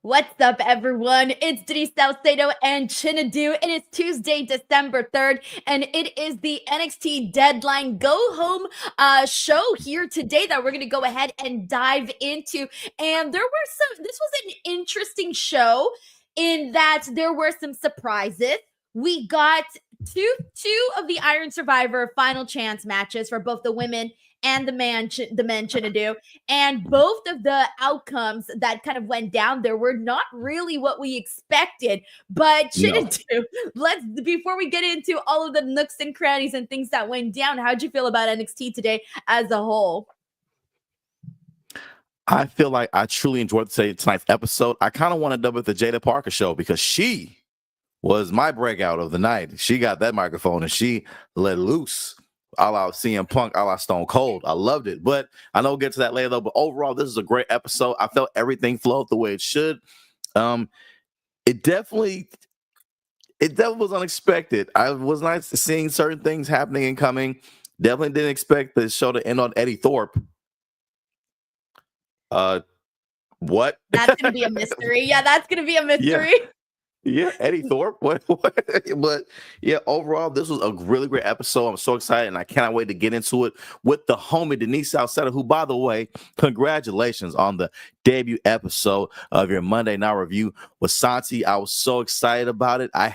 What's up, everyone? It's Denise Salcedo and Chinedu, and it's Tuesday, December 3rd, and it is the NXT Deadline Go Home show here today that we're going to go ahead and dive into. And this was an interesting show in that there were some surprises. We got two of the Iron Survivor final chance matches for both the women and the men Chinedu, and both of the outcomes that kind of went down there were not really what we expected. But Chinedu, let's before we get into all of the nooks and crannies and things that went down, how'd you feel about NXT today as a whole? I feel like I truly enjoyed tonight's episode. I kind of want to dub it the Jaida Parker show because she was my breakout of the night. She got that microphone and she let loose. A la CM Punk, a la Stone Cold. I loved it. But I know we'll get to that later, though. But overall, this is a great episode. I felt everything flowed the way it should. It definitely was unexpected. I was not seeing certain things happening and coming. Definitely didn't expect the show to end on Eddy Thorpe. What? That's going to be a mystery. Yeah, that's going to be a mystery. Yeah, Eddy Thorpe. What? But yeah, overall, this was a really great episode. I'm so excited, and I cannot wait to get into it with the homie Denise Salcedo, who, by the way, congratulations on the debut episode of your Monday Night Review with Santi. I was so excited about it. I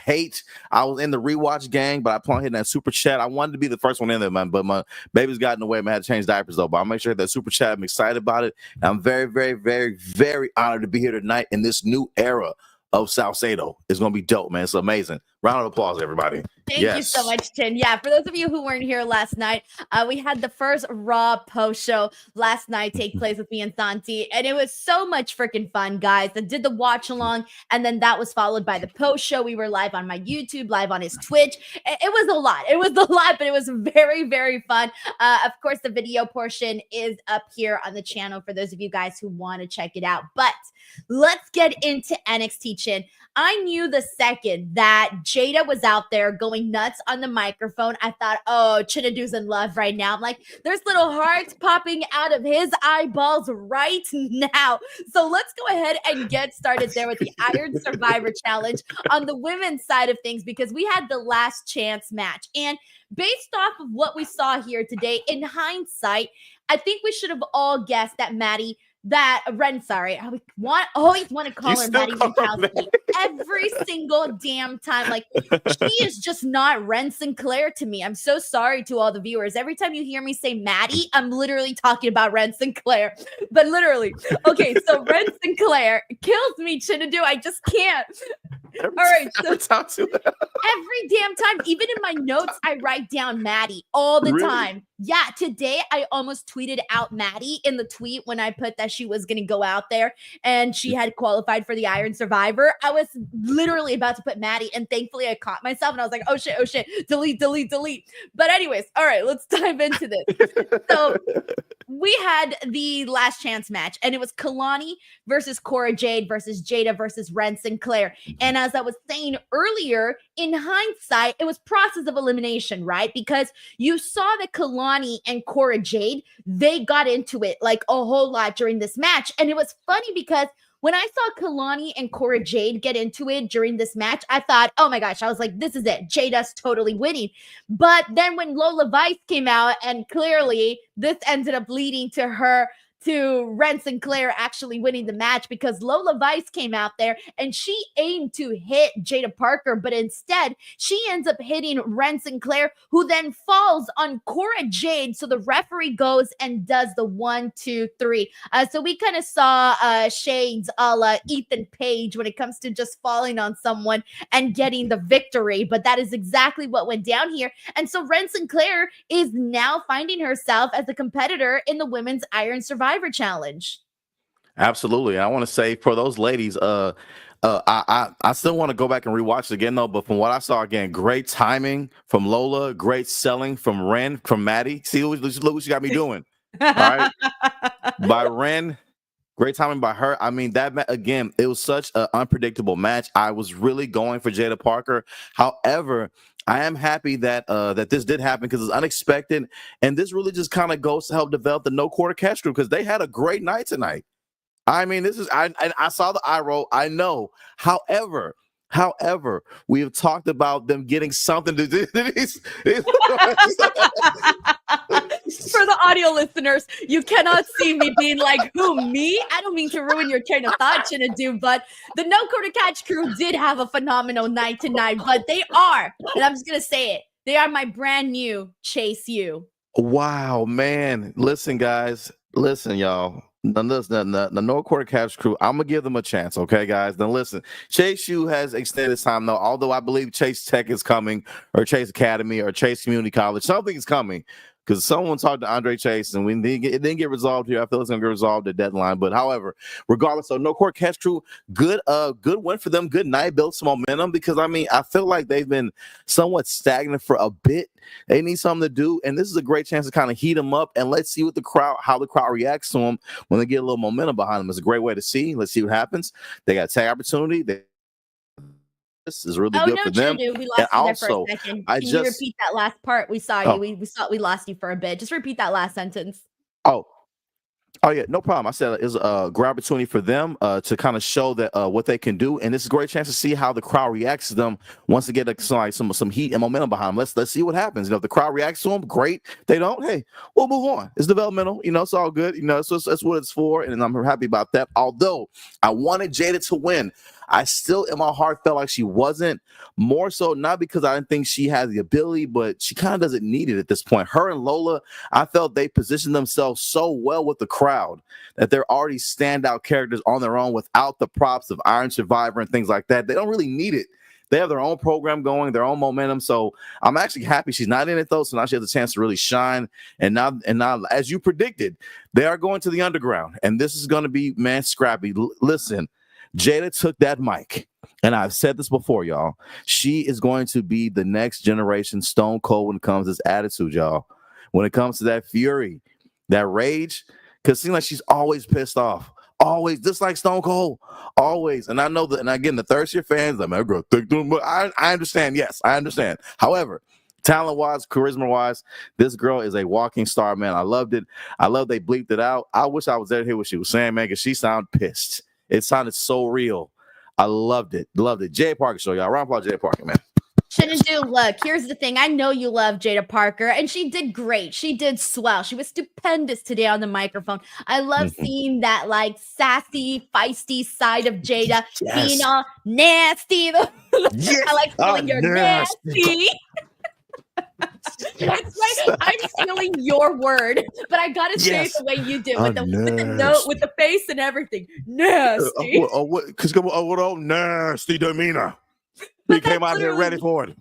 was in the rewatch gang, but I plan on hitting that super chat. I wanted to be the first one in there, man, but my baby's got in the way. I had to change diapers, though, but I'll make sure that super chat. I'm excited about it. And I'm very, very, very, very honored to be here tonight in this new era of Salcedo. Is going to be dope, man. It's amazing. Round of applause, everybody. Thank you so much, Chin. Yeah, for those of you who weren't here last night, we had the first Raw post show last night take place with me and Santi, and it was so much freaking fun, guys. I did the watch along, and then that was followed by the post show. We were live on my YouTube, live on his Twitch. It was a lot. It was a lot, but it was very, very fun. Of course, the video portion is up here on the channel for those of you guys who want to check it out. But let's get into NXT, Chin. I knew the second that Jaida was out there going nuts on the microphone, I thought, oh, Chinedu's in love right now. I'm like, there's little hearts popping out of his eyeballs right now. So let's go ahead and get started there with the Iron Survivor Challenge on the women's side of things, because we had the last chance match. And based off of what we saw here today, in hindsight, I think we should have all guessed that Wren, sorry. I always want to call her Maddie Winkowski every single damn time. Like, she is just not Wren Sinclair to me. I'm so sorry to all the viewers. Every time you hear me say Maddie, I'm literally talking about Wren Sinclair. But literally. Okay, so Wren Sinclair kills me, Chinedu. I just can't. All right. So every damn time, even in my notes, I write down Maddie all the time. Yeah, today I almost tweeted out Maddie in the tweet when I put that she was going to go out there and she had qualified for the Iron Survivor. I was literally about to put Maddie, and thankfully I caught myself and I was like, oh shit, delete. But anyways, all right, let's dive into this. So we had the last chance match, and it was Kelani versus Cora Jade versus Jaida versus Wren Sinclair. And as I was saying earlier, in hindsight, it was process of elimination, right? Because you saw that Kelani and Cora Jade, they got into it like a whole lot during this match. And it was funny because when I saw Kelani and Cora Jade get into it during this match, I thought, oh my gosh, I was like, this is it. Jada's totally winning. But then when Lola Vice came out, and clearly this ended up leading to Wren Sinclair actually winning the match, because Lola Vice came out there and she aimed to hit Jaida Parker, but instead she ends up hitting Wren Sinclair, who then falls on Cora Jade. So the referee goes and does the 1, 2, 3. So we kind of saw shades a la Ethan Page when it comes to just falling on someone and getting the victory. But that is exactly what went down here. And so Wren Sinclair is now finding herself as a competitor in the Women's Iron Survivor Challenge. Absolutely. I want to say for those ladies, I still want to go back and rewatch it again, though. But from what I saw, again, great timing from Lola, great selling from Wren, from Maddie. See, look what she got me doing. All right, by Wren. Great timing by her. I mean, that again, it was such an unpredictable match. I was really going for Jaida Parker. However, I am happy that that this did happen because it's unexpected, and this really just kind of goes to help develop the No Quarter Catch group because they had a great night tonight. I mean, this is I saw the eye roll. I know. However, we have talked about them getting something to do. For the audio listeners, you cannot see me being like, who, me? I don't mean to ruin your train of thought, Chinedu, but the No Quarter Catch crew did have a phenomenal night tonight, but they are, and I'm just going to say it, they are my brand new Chase U. Wow, man. Listen, guys. Listen, y'all. The North Quarter Caps crew, I'm going to give them a chance, okay, guys? Then listen, Chase U has extended time, though, although I believe Chase Tech is coming, or Chase Academy, or Chase Community College. Something is coming, because someone talked to Andre Chase, and it didn't get resolved here. I feel it's going to get resolved at deadline. But, however, regardless, so No Quarter Caps crew, good win for them. Good night. Built some momentum, because, I mean, I feel like they've been somewhat stagnant for a bit. They need something to do, and this is a great chance to kind of heat them up, and let's see how the crowd reacts to them when they get a little momentum behind them. It's a great way to see. Let's see what happens. They got a tag opportunity. This is really good for them. We lost you there for a second. Can you repeat that last part? We saw you. We lost you for a bit. Just repeat that last sentence. Oh yeah, no problem. I said it's a great opportunity for them to kind of show that what they can do, and this is a great chance to see how the crowd reacts to them once they get some heat and momentum behind them. Let's see what happens. If the crowd reacts to them, great. They don't, hey, we'll move on. It's developmental, it's all good, so that's what it's for, and I'm happy about that. Although I wanted Jada to win, I still in my heart felt like she wasn't, more so not because I didn't think she had the ability, but she kind of doesn't need it at this point. Her and Lola, I felt they positioned themselves so well with the crowd that they're already standout characters on their own without the props of Iron Survivor and things like that. They don't really need it. They have their own program going, their own momentum. So I'm actually happy she's not in it, though. So now she has a chance to really shine. And now, as you predicted, they are going to the underground. And this is going to be, man, scrappy. Listen, Jada took that mic, and I've said this before, y'all. She is going to be the next generation Stone Cold when it comes to this attitude, y'all. When it comes to that fury, that rage, because it seems like she's always pissed off. Always, just like Stone Cold. Always. And I know that, and again, the third-year fans, I'm like, I understand. Yes, I understand. However, talent-wise, charisma-wise, this girl is a walking star, man. I loved it. I love they bleeped it out. I wish I was there to hear what she was saying, man, because she sounded pissed. It sounded so real. I loved it. Loved it. Jay Parker show, y'all. Round of applause, Jay Parker, man. Chinedu, look, here's the thing. I know you love Jada Parker, and she did great. She did swell. She was stupendous today on the microphone. I love seeing that, like, sassy, feisty side of Jada being all nasty. I like feeling you're nasty. It's like I'm stealing your word, but I gotta say it the way you did with the note, with the face and everything. Nasty. What old nasty demeanor? We came out here ready for it.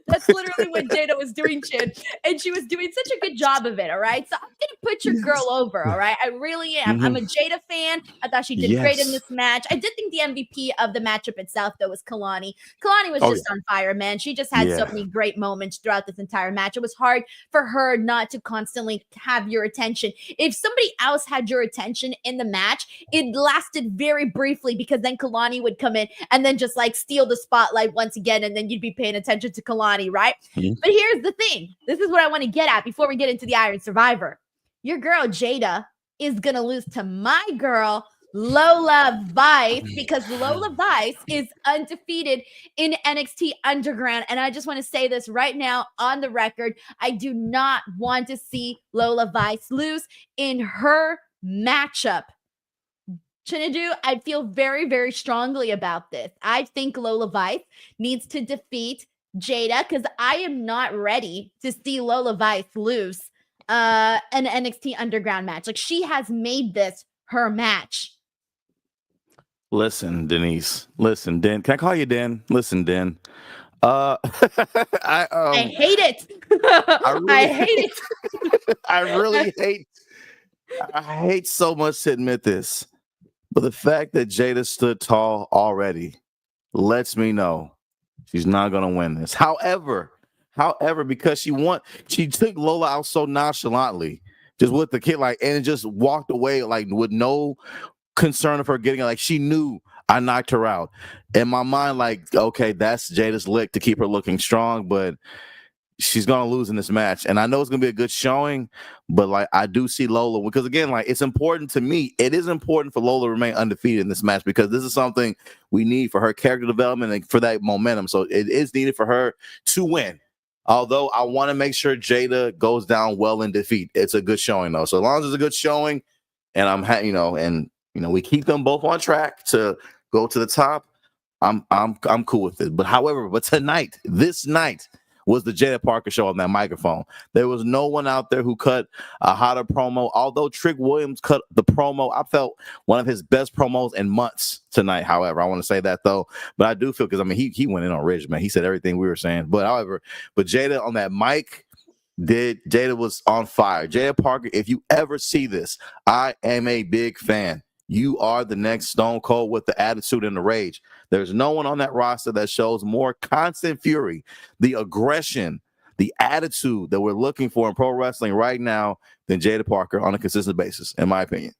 That's literally what Jada was doing, Chin. And she was doing such a good job of it, all right? So I'm going to put your girl over, all right? I really am. I'm a Jada fan. I thought she did great in this match. I did think the MVP of the matchup itself, though, was Kelani. Kelani was just on fire, man. She just had so many great moments throughout this entire match. It was hard for her not to constantly have your attention. If somebody else had your attention in the match, it lasted very briefly because then Kelani would come in and then just like steal the spotlight once again, and then you'd be paying attention to Kelani. Right? But here's the thing. This is what I want to get at before we get into the Iron Survivor. Your girl, Jada, is going to lose to my girl, Lola Vice, because Lola Vice is undefeated in NXT Underground. And I just want to say this right now on the record. I do not want to see Lola Vice lose in her matchup. Chinedu, I feel very, very strongly about this. I think Lola Vice needs to defeat Jada, because I am not ready to see Lola Vice lose an NXT Underground match. Like, she has made this her match. Listen, Denise. Listen, Den. Can I call you Den? Listen, Den. I hate it. I hate it. I hate so much to admit this, but the fact that Jada stood tall already lets me know she's not going to win this. However, because she took Lola out so nonchalantly, just with the kid, like, and just walked away, like, with no concern of her getting it. Like, she knew I knocked her out. In my mind, like, okay, that's Jada's lick to keep her looking strong, but she's gonna lose in this match, and I know it's gonna be a good showing, but like I do see Lola, because again, like it's important to me. It is important for Lola to remain undefeated in this match, because this is something we need for her character development and for that momentum. So it is needed for her to win. Although I want to make sure Jaida goes down well in defeat. It's a good showing though. So as long as it's a good showing, and we keep them both on track to go to the top, I'm cool with it. But tonight, this night, was the Jaida Parker show on that microphone. There was no one out there who cut a hotter promo. Although Trick Williams cut the promo, I felt one of his best promos in months tonight. However, I want to say that though, but I do feel, because I mean he went in on Ridge, man. He said everything we were saying. But Jaida on that mic, Jaida was on fire. Jaida Parker, if you ever see this, I am a big fan. You are the next Stone Cold with the attitude and the rage. There's no one on that roster that shows more constant fury, the aggression, the attitude that we're looking for in pro wrestling right now than Jaida Parker on a consistent basis, in my opinion.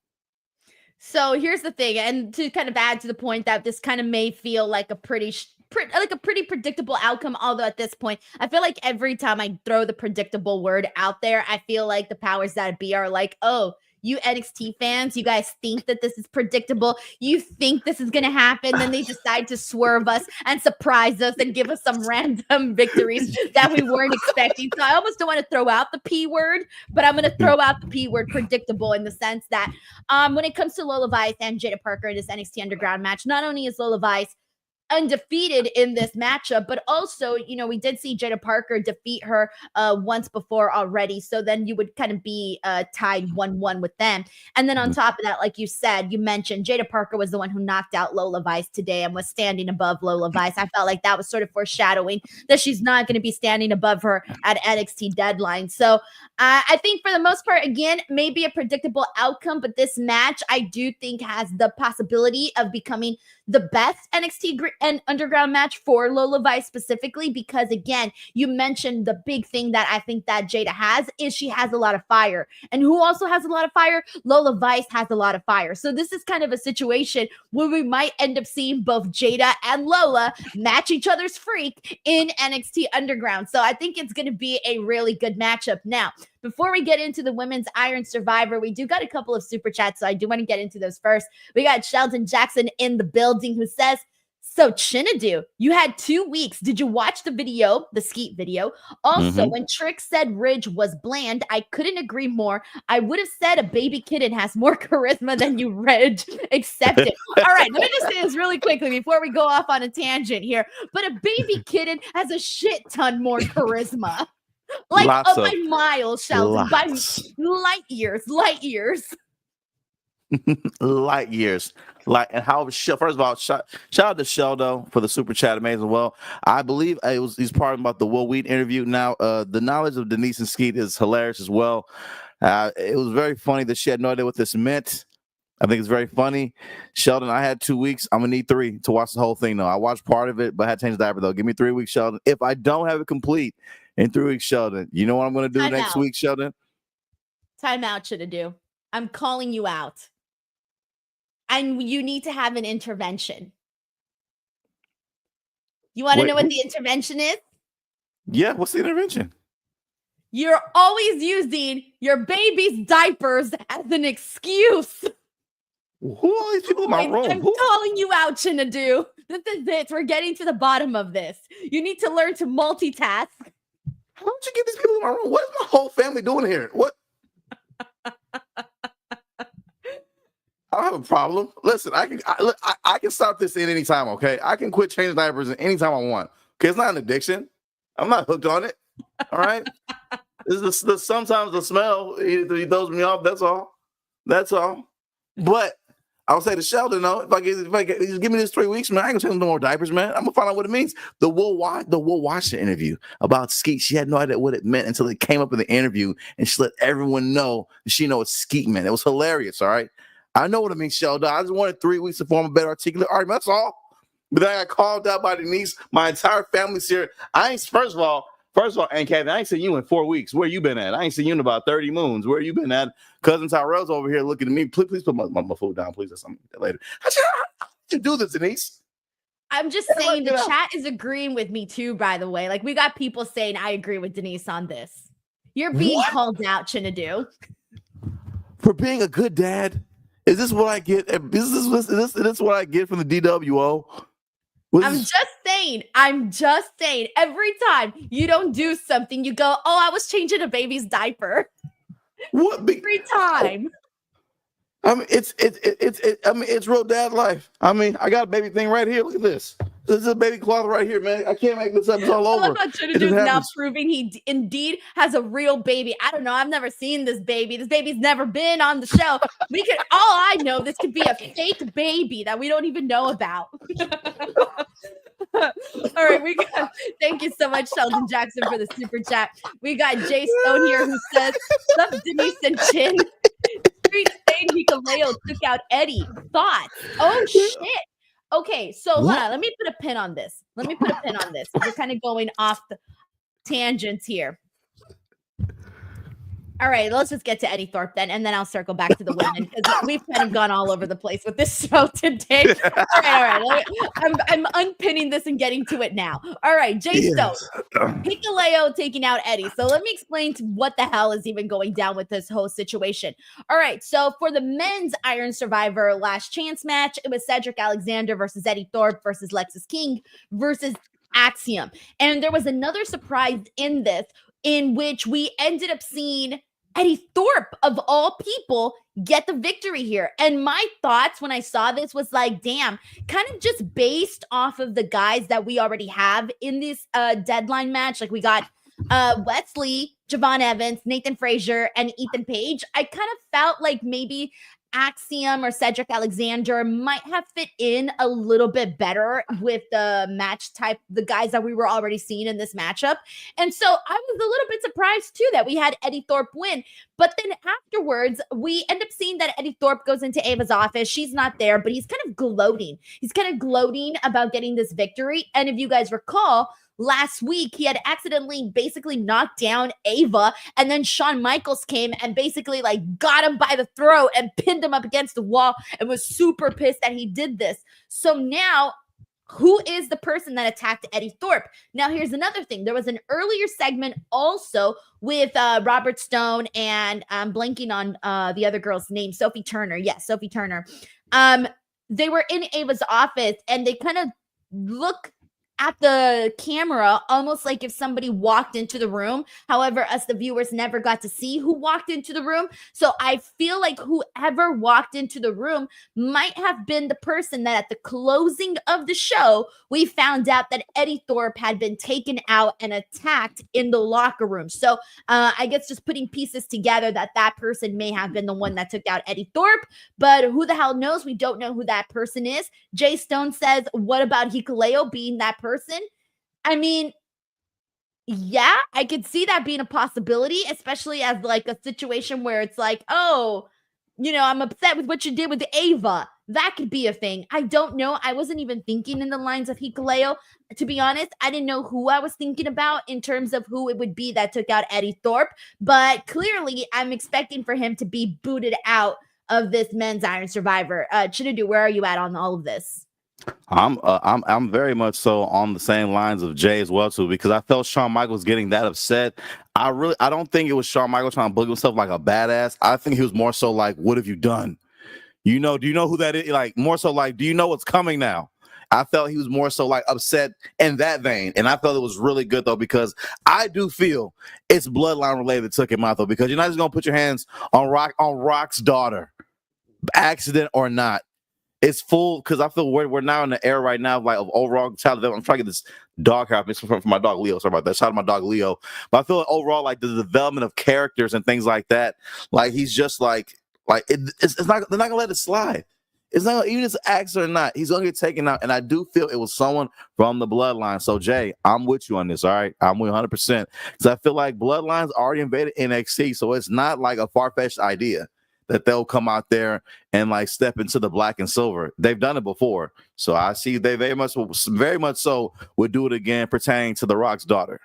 So here's the thing, and to kind of add to the point that this kind of may feel like a pretty predictable outcome, although at this point, I feel like every time I throw the predictable word out there, I feel like the powers that be are like, oh, you NXT fans, you guys think that this is predictable. You think this is going to happen. Then they decide to swerve us and surprise us and give us some random victories that we weren't expecting. So I almost don't want to throw out the P word, but I'm going to throw out the P word, predictable, in the sense that when it comes to Lola Vice and Jaida Parker in this NXT Underground match, not only is Lola Vice undefeated in this matchup, but also, we did see Jaida Parker defeat her once before already. So then you would kind of be tied 1-1 with them. And then on top of that, like you said, you mentioned Jaida Parker was the one who knocked out Lola Vice today and was standing above Lola Vice. I felt like that was sort of foreshadowing that she's not going to be standing above her at NXT Deadline. So I think for the most part, again, maybe a predictable outcome, but this match I do think has the possibility of becoming the best NXT and Underground match for Lola Vice specifically, because again, you mentioned the big thing that I think that Jaida has is she has a lot of fire. And who also has a lot of fire? Lola Vice has a lot of fire. So this is kind of a situation where we might end up seeing both Jaida and Lola match each other's freak in NXT Underground. So I think it's going to be a really good matchup. Now, before we get into the Women's Iron Survivor, we do got a couple of super chats, so I do want to get into those first. We got Sheldon Jackson in the building who says, so Chinedu, you had 2 weeks. Did you watch the video, the Skeet video? Also, when Trick said Ridge was bland, I couldn't agree more. I would have said a baby kitten has more charisma than you, Ridge. Accept it. All right, let me just say this really quickly before we go off on a tangent here. But a baby kitten has a shit ton more charisma. Like by miles, Sheldon, by light years. Light years. And how first of all, shout out to Sheldo for the super chat, amazing. Well, I believe he's part about the Will Wheat interview. Now, the knowledge of Denise and Skeet is hilarious as well. It was very funny that she had no idea what this meant. I think it's very funny. Sheldon, I had 2 weeks. I'm gonna need 3 to watch the whole thing though. I watched part of it, but I had to change the diaper though. Give me 3 weeks, Sheldon. If I don't have it complete in 3 weeks, Sheldon, you know what I'm gonna do next week, Sheldon? Time out, Chinedu. I'm calling you out. And you need to have an intervention. You want to know what the intervention is? Yeah, what's the intervention? You're always using your baby's diapers as an excuse. Who are these people in my room? I'm calling you out, Chinedu. This is it. We're getting to the bottom of this. You need to learn to multitask. How did you get these people in my room? What is my whole family doing here? What? I don't have a problem. Listen, I can stop this at any time, okay? I can quit changing diapers at any time I want. Okay, it's not an addiction. I'm not hooked on it. All right? Sometimes the smell, it throws me off. That's all. That's all. But I'll say to Sheldon, though, if I get, just give me this 3 weeks, man, I ain't gonna change no more diapers, man. I'm gonna find out what it means. The Will Washington interview about Skeet, she had no idea what it meant until it came up in the interview, and she let everyone know that she knows what Skeet meant. It was hilarious, all right? I know what it means, Sheldon. I just wanted 3 weeks to form a better articulate argument. That's all. But then I got called out by Denise. My entire family's here. First of all, and Kevin, I ain't seen you in 4 weeks. Where you been at? I ain't seen you in about 30 moons. Where you been at? Cousin Tyrell's over here looking at me. Please put my food down, please, or something later. How'd you do this, Denise? I'm just saying the chat is agreeing with me too, by the way. Like, we got people saying I agree with Denise on this. You're being called out, Chinedu. For being a good dad? Is this what I get? Is this what I get from the DWO? I'm just saying. Every time you don't do something, you go, "Oh, I was changing a baby's diaper." What? Every time. I mean, it's real dad life. I mean, I got a baby thing right here. Look at this. This is a baby cloth right here, man. I can't make this up. It's all over. I love how Chinedu's now proving he indeed has a real baby. I don't know. I've never seen this baby. This baby's never been on the show. All I know, this could be a fake baby that we don't even know about. All right, thank you so much, Sheldon Jackson, for the super chat. We got Jay Stone here who says, "Sup, Denise and Chin. Street saying Hikuleo took out Eddy. Thoughts?" Oh shit. Okay, so hold on. Let me put a pin on this. We're kind of going off the tangents here. All right, let's just get to Eddy Thorpe then, and then I'll circle back to the women because we've kind of gone all over the place with this show today. All right. I'm unpinning this and getting to it now. All right, Jay Stone, Hikuleo taking out Eddy. So let me explain what the hell is even going down with this whole situation. All right, so for the men's Iron Survivor last chance match, it was Cedric Alexander versus Eddy Thorpe versus Lexis King versus Axiom. And there was another surprise in this, in which we ended up seeing Eddy Thorpe, of all people, get the victory here. And my thoughts when I saw this was like, damn, kind of just based off of the guys that we already have in this deadline match. Like, we got Wesley, Javon Evans, Nathan Frazier, and Ethan Page. I kind of felt like maybe Axiom or Cedric Alexander might have fit in a little bit better with the match type, the guys that we were already seeing in this matchup. And so I was a little bit surprised too that we had Eddy Thorpe win. But then afterwards, we end up seeing that Eddy Thorpe goes into Ava's office. She's not there, but he's kind of gloating. He's kind of gloating about getting this victory. And if you guys recall, last week, he had accidentally basically knocked down Ava, and then Shawn Michaels came and basically like got him by the throat and pinned him up against the wall and was super pissed that he did this. So now, who is the person that attacked Eddy Thorpe? Now, here's another thing. There was an earlier segment also with Robert Stone and I'm blanking on the other girl's name, Sophie Turner. Yes, Sophie Turner. They were in Ava's office and they kind of look at the camera almost like if somebody walked into the room. However, us, the viewers, never got to see who walked into the room. So I feel like whoever walked into the room might have been the person that at the closing of the show, we found out that Eddy Thorpe had been taken out and attacked in the locker room. So I guess just putting pieces together that person may have been the one that took out Eddy Thorpe, but who the hell knows? We don't know who that person is. Jay Stone says, what about Hikuleo being that person? I mean, yeah, I could see that being a possibility, especially as like a situation where it's like, oh, you know, I'm upset with what you did with Ava. That could be a thing. I don't know. I wasn't even thinking in the lines of Hikuleo. To be honest, I didn't know who I was thinking about in terms of who it would be that took out Eddy Thorpe. But clearly, I'm expecting for him to be booted out of this men's Iron Survivor. Chinedu, where are you at on all of this? I'm very much so on the same lines of Jay as well too, because I felt Shawn Michaels getting that upset. I don't think it was Shawn Michaels trying to book himself like a badass. I think he was more so like, what have you done? You know, do you know who that is? Like, more so like, do you know what's coming now? I felt he was more so like upset in that vein. And I felt it was really good though, because I do feel it's bloodline related that took him out though, because you're not just gonna put your hands on Rock's daughter, accident or not. It's full, because I feel we're now in the era right now of overall child development. I'm trying to get this dog hair from my dog Leo. Sorry about that. Shout out to my dog Leo. But I feel like overall, like the development of characters and things like that, like he's just it's not, they're not gonna let it slide. It's not, even if it's accident or not, he's gonna get taken out. And I do feel it was someone from the bloodline. So Jay, I'm with you on this. All right, I'm with 100%, because I feel like bloodlines already invaded NXT, so it's not like a far-fetched idea that they'll come out there and like step into the black and silver. They've done it before. So I see they very much so would do it again pertaining to The Rock's daughter.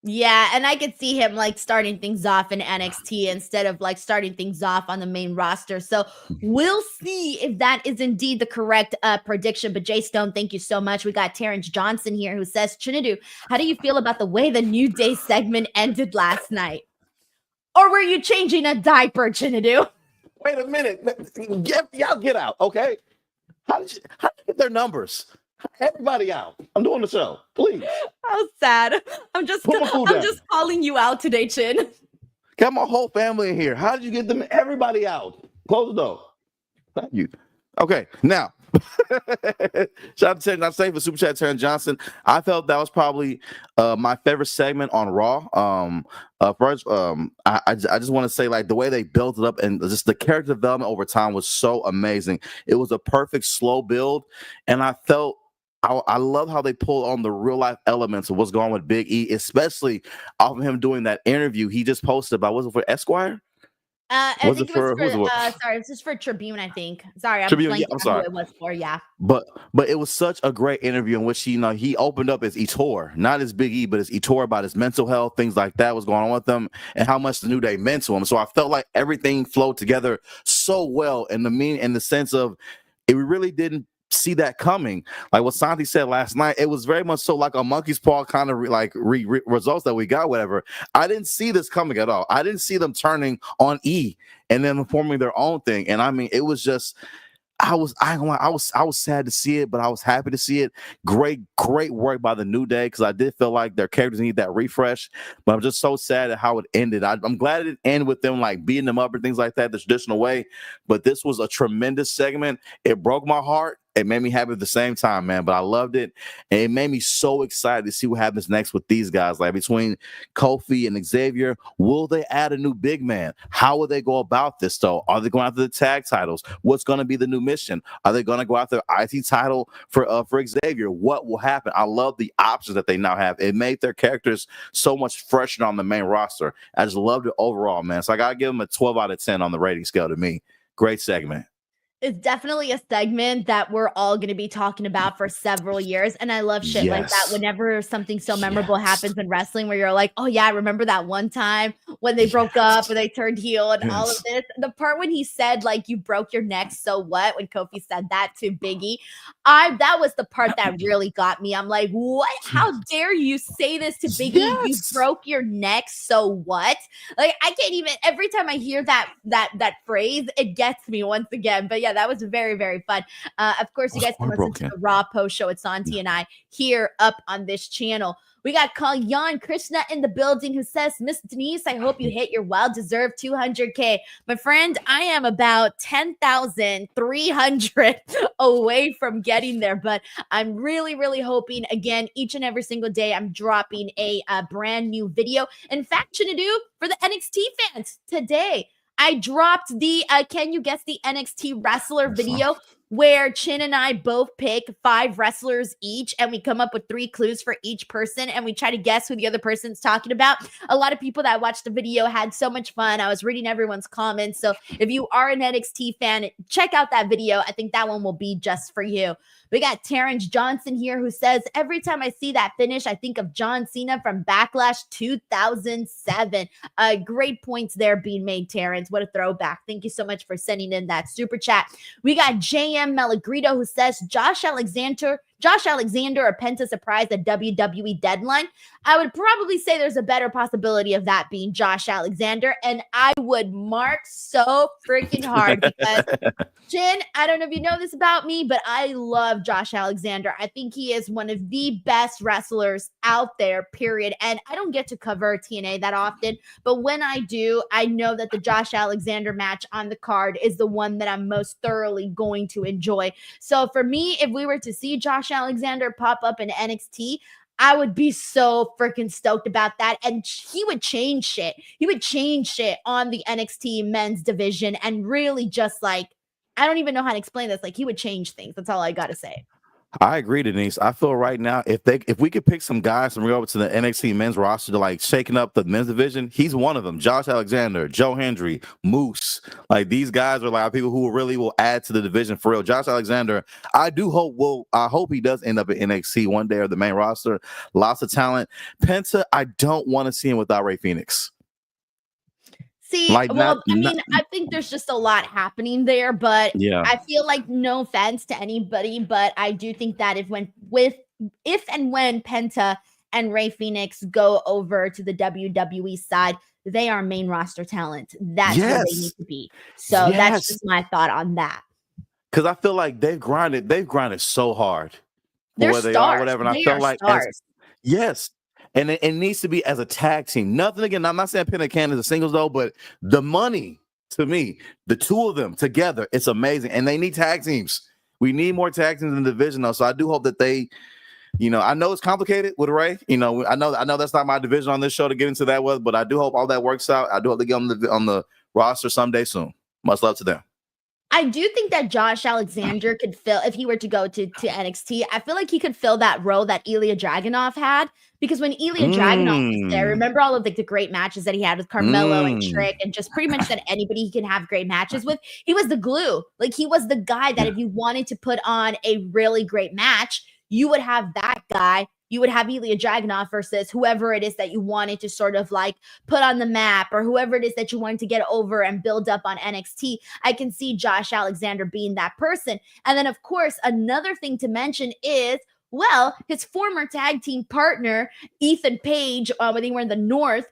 Yeah, and I could see him like starting things off in NXT instead of like starting things off on the main roster. So we'll see if that is indeed the correct prediction. But Jay Stone, thank you so much. We got Terrence Johnson here who says, Chinedu, how do you feel about the way the New Day segment ended last night? Or were you changing a diaper, Chinedu? Wait a minute. Y'all get out, okay? How did you get their numbers? Everybody out. I'm doing the show. Please. How sad. I'm just calling you out today, Chin. Got my whole family in here. How did you get them everybody out? Close the door. Thank you. Okay, now. Shout out to not safe for Super Chat Terrence Johnson. I felt that was probably my favorite segment on Raw. First, I just want to say, like, the way they built it up and just the character development over time was so amazing. It was a perfect slow build, and I felt I love how they pull on the real life elements of what's going on with Big E, especially off of him doing that interview he just posted about, was it for Esquire? I think it was for sorry, this is for Tribune, I think. Sorry, Tribune, I'm sorry. Who it was for, yeah. But it was such a great interview in which he opened up as Etor, not as Big E, but as Etor, about his mental health, things like that was going on with him, and how much the New Day meant to him. So I felt like everything flowed together so well in the sense of we really didn't see that coming. Like what Santi said last night, it was very much so like a monkey's paw kind of results that we got, whatever. I didn't see this coming at all. I didn't see them turning on E and then forming their own thing. And I mean, it was just, I was sad to see it, but I was happy to see it. Great work by the New Day, because I did feel like their characters need that refresh. But I'm just so sad at how it ended. I'm glad it didn't end with them like beating them up and things like that the traditional way. But this was a tremendous segment. It broke my heart. It made me happy at the same time, man. But I loved it, and it made me so excited to see what happens next with these guys. Like between Kofi and Xavier, will they add a new big man? How will they go about this, though? Are they going after the tag titles? What's going to be the new mission? Are they going to go after the IT title for Xavier? What will happen? I love the options that they now have. It made their characters so much fresher on the main roster. I just loved it overall, man. So I got to give them a 12 out of 10 on the rating scale to me. Great segment. It's definitely a segment that we're all going to be talking about for several years. And I love shit like that. Whenever something so memorable happens in wrestling where you're like, oh yeah, I remember that one time when they broke up or they turned heel and all of this. The part when he said, like, you broke your neck, so what? When Kofi said that to Biggie, that was the part that really got me. I'm like, what? How dare you say this to Biggie? You broke your neck, so what? Like, I can't even, every time I hear that phrase, it gets me once again. But yeah, that was very, very fun. Of course, you guys can listen to the Raw post show with Santi and I here up on this channel. We got Kalyan Krishna in the building who says, Miss Denise, I hope you hit your well-deserved 200K. My friend, I am about 10,300 away from getting there, but I'm really, really hoping, again, each and every single day, I'm dropping a brand new video. In fact, Chinedu, for the NXT fans, today, I dropped the Can You Guess the NXT Wrestler video where Chin and I both pick 5 wrestlers each, and we come up with 3 clues for each person, and we try to guess who the other person's talking about. A lot of people that watched the video had so much fun. I was reading everyone's comments. So if you are an NXT fan, check out that video. I think that one will be just for you. We got Terrence Johnson here who says, every time I see that finish, I think of John Cena from Backlash 2007. Great points there being made, Terrence. What a throwback. Thank you so much for sending in that super chat. We got JM Malagrito who says, Josh Alexander or Penta surprise at WWE Deadline. I would probably say there's a better possibility of that being Josh Alexander, and I would mark so freaking hard because Chin, I don't know if you know this about me, but I love Josh Alexander. I think he is one of the best wrestlers out there, period. And I don't get to cover TNA that often, but when I do, I know that the Josh Alexander match on the card is the one that I'm most thoroughly going to enjoy. So for me, if we were to see Josh Alexander pop up in NXT, I would be so freaking stoked about that. And he would change shit. He would change shit on the NXT men's division and really just like, I don't even know how to explain this. Like, he would change things. That's all I got to say. I agree, Denise. I feel right now if we could pick some guys from over to the NXT men's roster to like shaking up the men's division, he's one of them. Josh Alexander, Joe Hendry, Moose, like these guys are like people who really will add to the division for real. Josh Alexander, I hope he does end up at NXT one day or the main roster. Lots of talent. Penta, I don't want to see him without Ray Phoenix. See, well, I mean, I think there's just a lot happening there, but yeah. I feel like no offense to anybody, but I do think that if and when Penta and Ray Phoenix go over to the WWE side, they are main roster talent. That's where they need to be. So that's just my thought on that. Because I feel like they've grinded so hard. They're stars. They are, whatever. And they I feel are like stars. Yes. And it needs to be as a tag team. Nothing again. I'm not saying Penta can as a singles though, but the money to me, the two of them together, it's amazing. And they need tag teams. We need more tag teams in the division though. So I do hope that they, I know it's complicated with Ray. I know that's not my division on this show to get into that with, but I do hope all that works out. I do hope they get on the roster someday soon. Much love to them. I do think that Josh Alexander could fill, if he were to go to NXT, I feel like he could fill that role that Ilya Dragunov had. Because when Ilya Dragunov was there, remember all of the great matches that he had with Carmelo and Trick and just pretty much that anybody he can have great matches with, he was the glue. Like he was the guy that if you wanted to put on a really great match, you would have that guy. You would have Ilya Dragunov versus whoever it is that you wanted to sort of like put on the map or whoever it is that you wanted to get over and build up on NXT. I can see Josh Alexander being that person. And then, of course, another thing to mention is, well, his former tag team partner, Ethan Page, when they were in the North,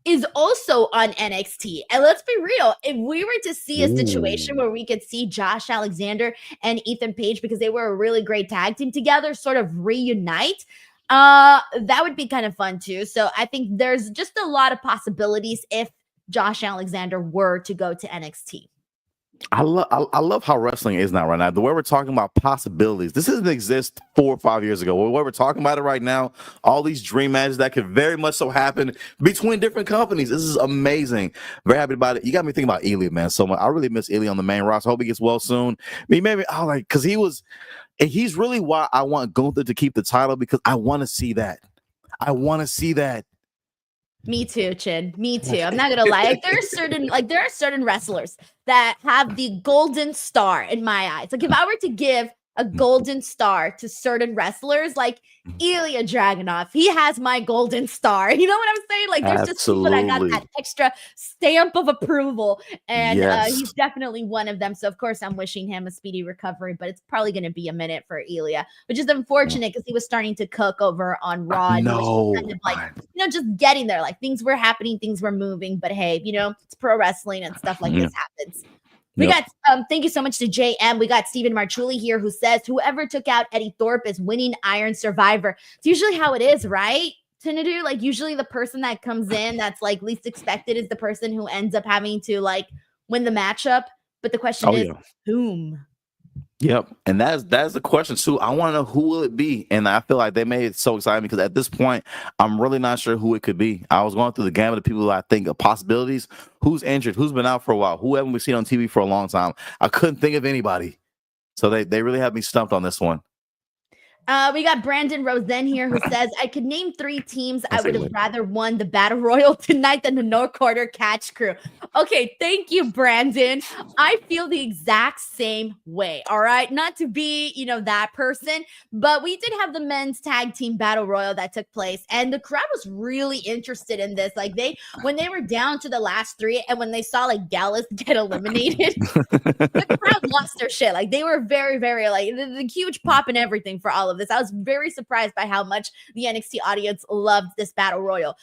is also on NXT. And let's be real, if we were to see a situation where we could see Josh Alexander and Ethan Page, because they were a really great tag team together, sort of reunite, that would be kind of fun too. So I think there's just a lot of possibilities if Josh Alexander were to go to NXT. I love how wrestling is now right now. The way we're talking about possibilities, this didn't exist 4 or 5 years ago. The way we're talking about it right now, all these dream matches that could very much so happen between different companies. This is amazing. Very happy about it. You got me thinking about Ilya, man. So much. I really miss Ilya on the main roster. Hope he gets well soon. Because he's really why I want Gunther to keep the title, because I want to see that. Me too, Chin. Me too. I'm not gonna lie. There are certain wrestlers that have the golden star in my eyes. Like if I were to give a golden star to certain wrestlers, like Ilya Dragunov, he has my golden star. You know what I'm saying? Like there's just people that got that extra stamp of approval, and he's definitely one of them. So of course I'm wishing him a speedy recovery, but it's probably going to be a minute for Ilya, which is unfortunate because he was starting to cook over on Raw. No, kind of like just getting there, like things were happening, things were moving, but hey, it's pro wrestling and stuff like this happens. We got, thank you so much to JM. We got Stephen Marchuli here who says, whoever took out Eddy Thorpe is winning Iron Survivor. It's usually how it is, right, Chinedu? Like usually the person that comes in that's like least expected is the person who ends up having to like win the matchup. But the question is, whom? Yep. And that's the question too. I want to know who will it be. And I feel like they made it so exciting because at this point, I'm really not sure who it could be. I was going through the gamut of people who I think of possibilities. Who's injured? Who's been out for a while? Who haven't we seen on TV for a long time? I couldn't think of anybody. So they really have me stumped on this one. We got Brandon Rosen here who says, I could name 3 teams I would have rather won the Battle Royal tonight than the No Quarter Catch Crew. Okay, thank you, Brandon. I feel the exact same way, all right? Not to be, that person, but we did have the men's tag team Battle Royal that took place, and the crowd was really interested in this. Like, when they were down to the last 3, and when they saw, like, Gallus get eliminated, the crowd lost their shit. Like, they were very, very, like, the huge pop and everything for all of this. I was very surprised by how much the NXT audience loved this Battle Royal.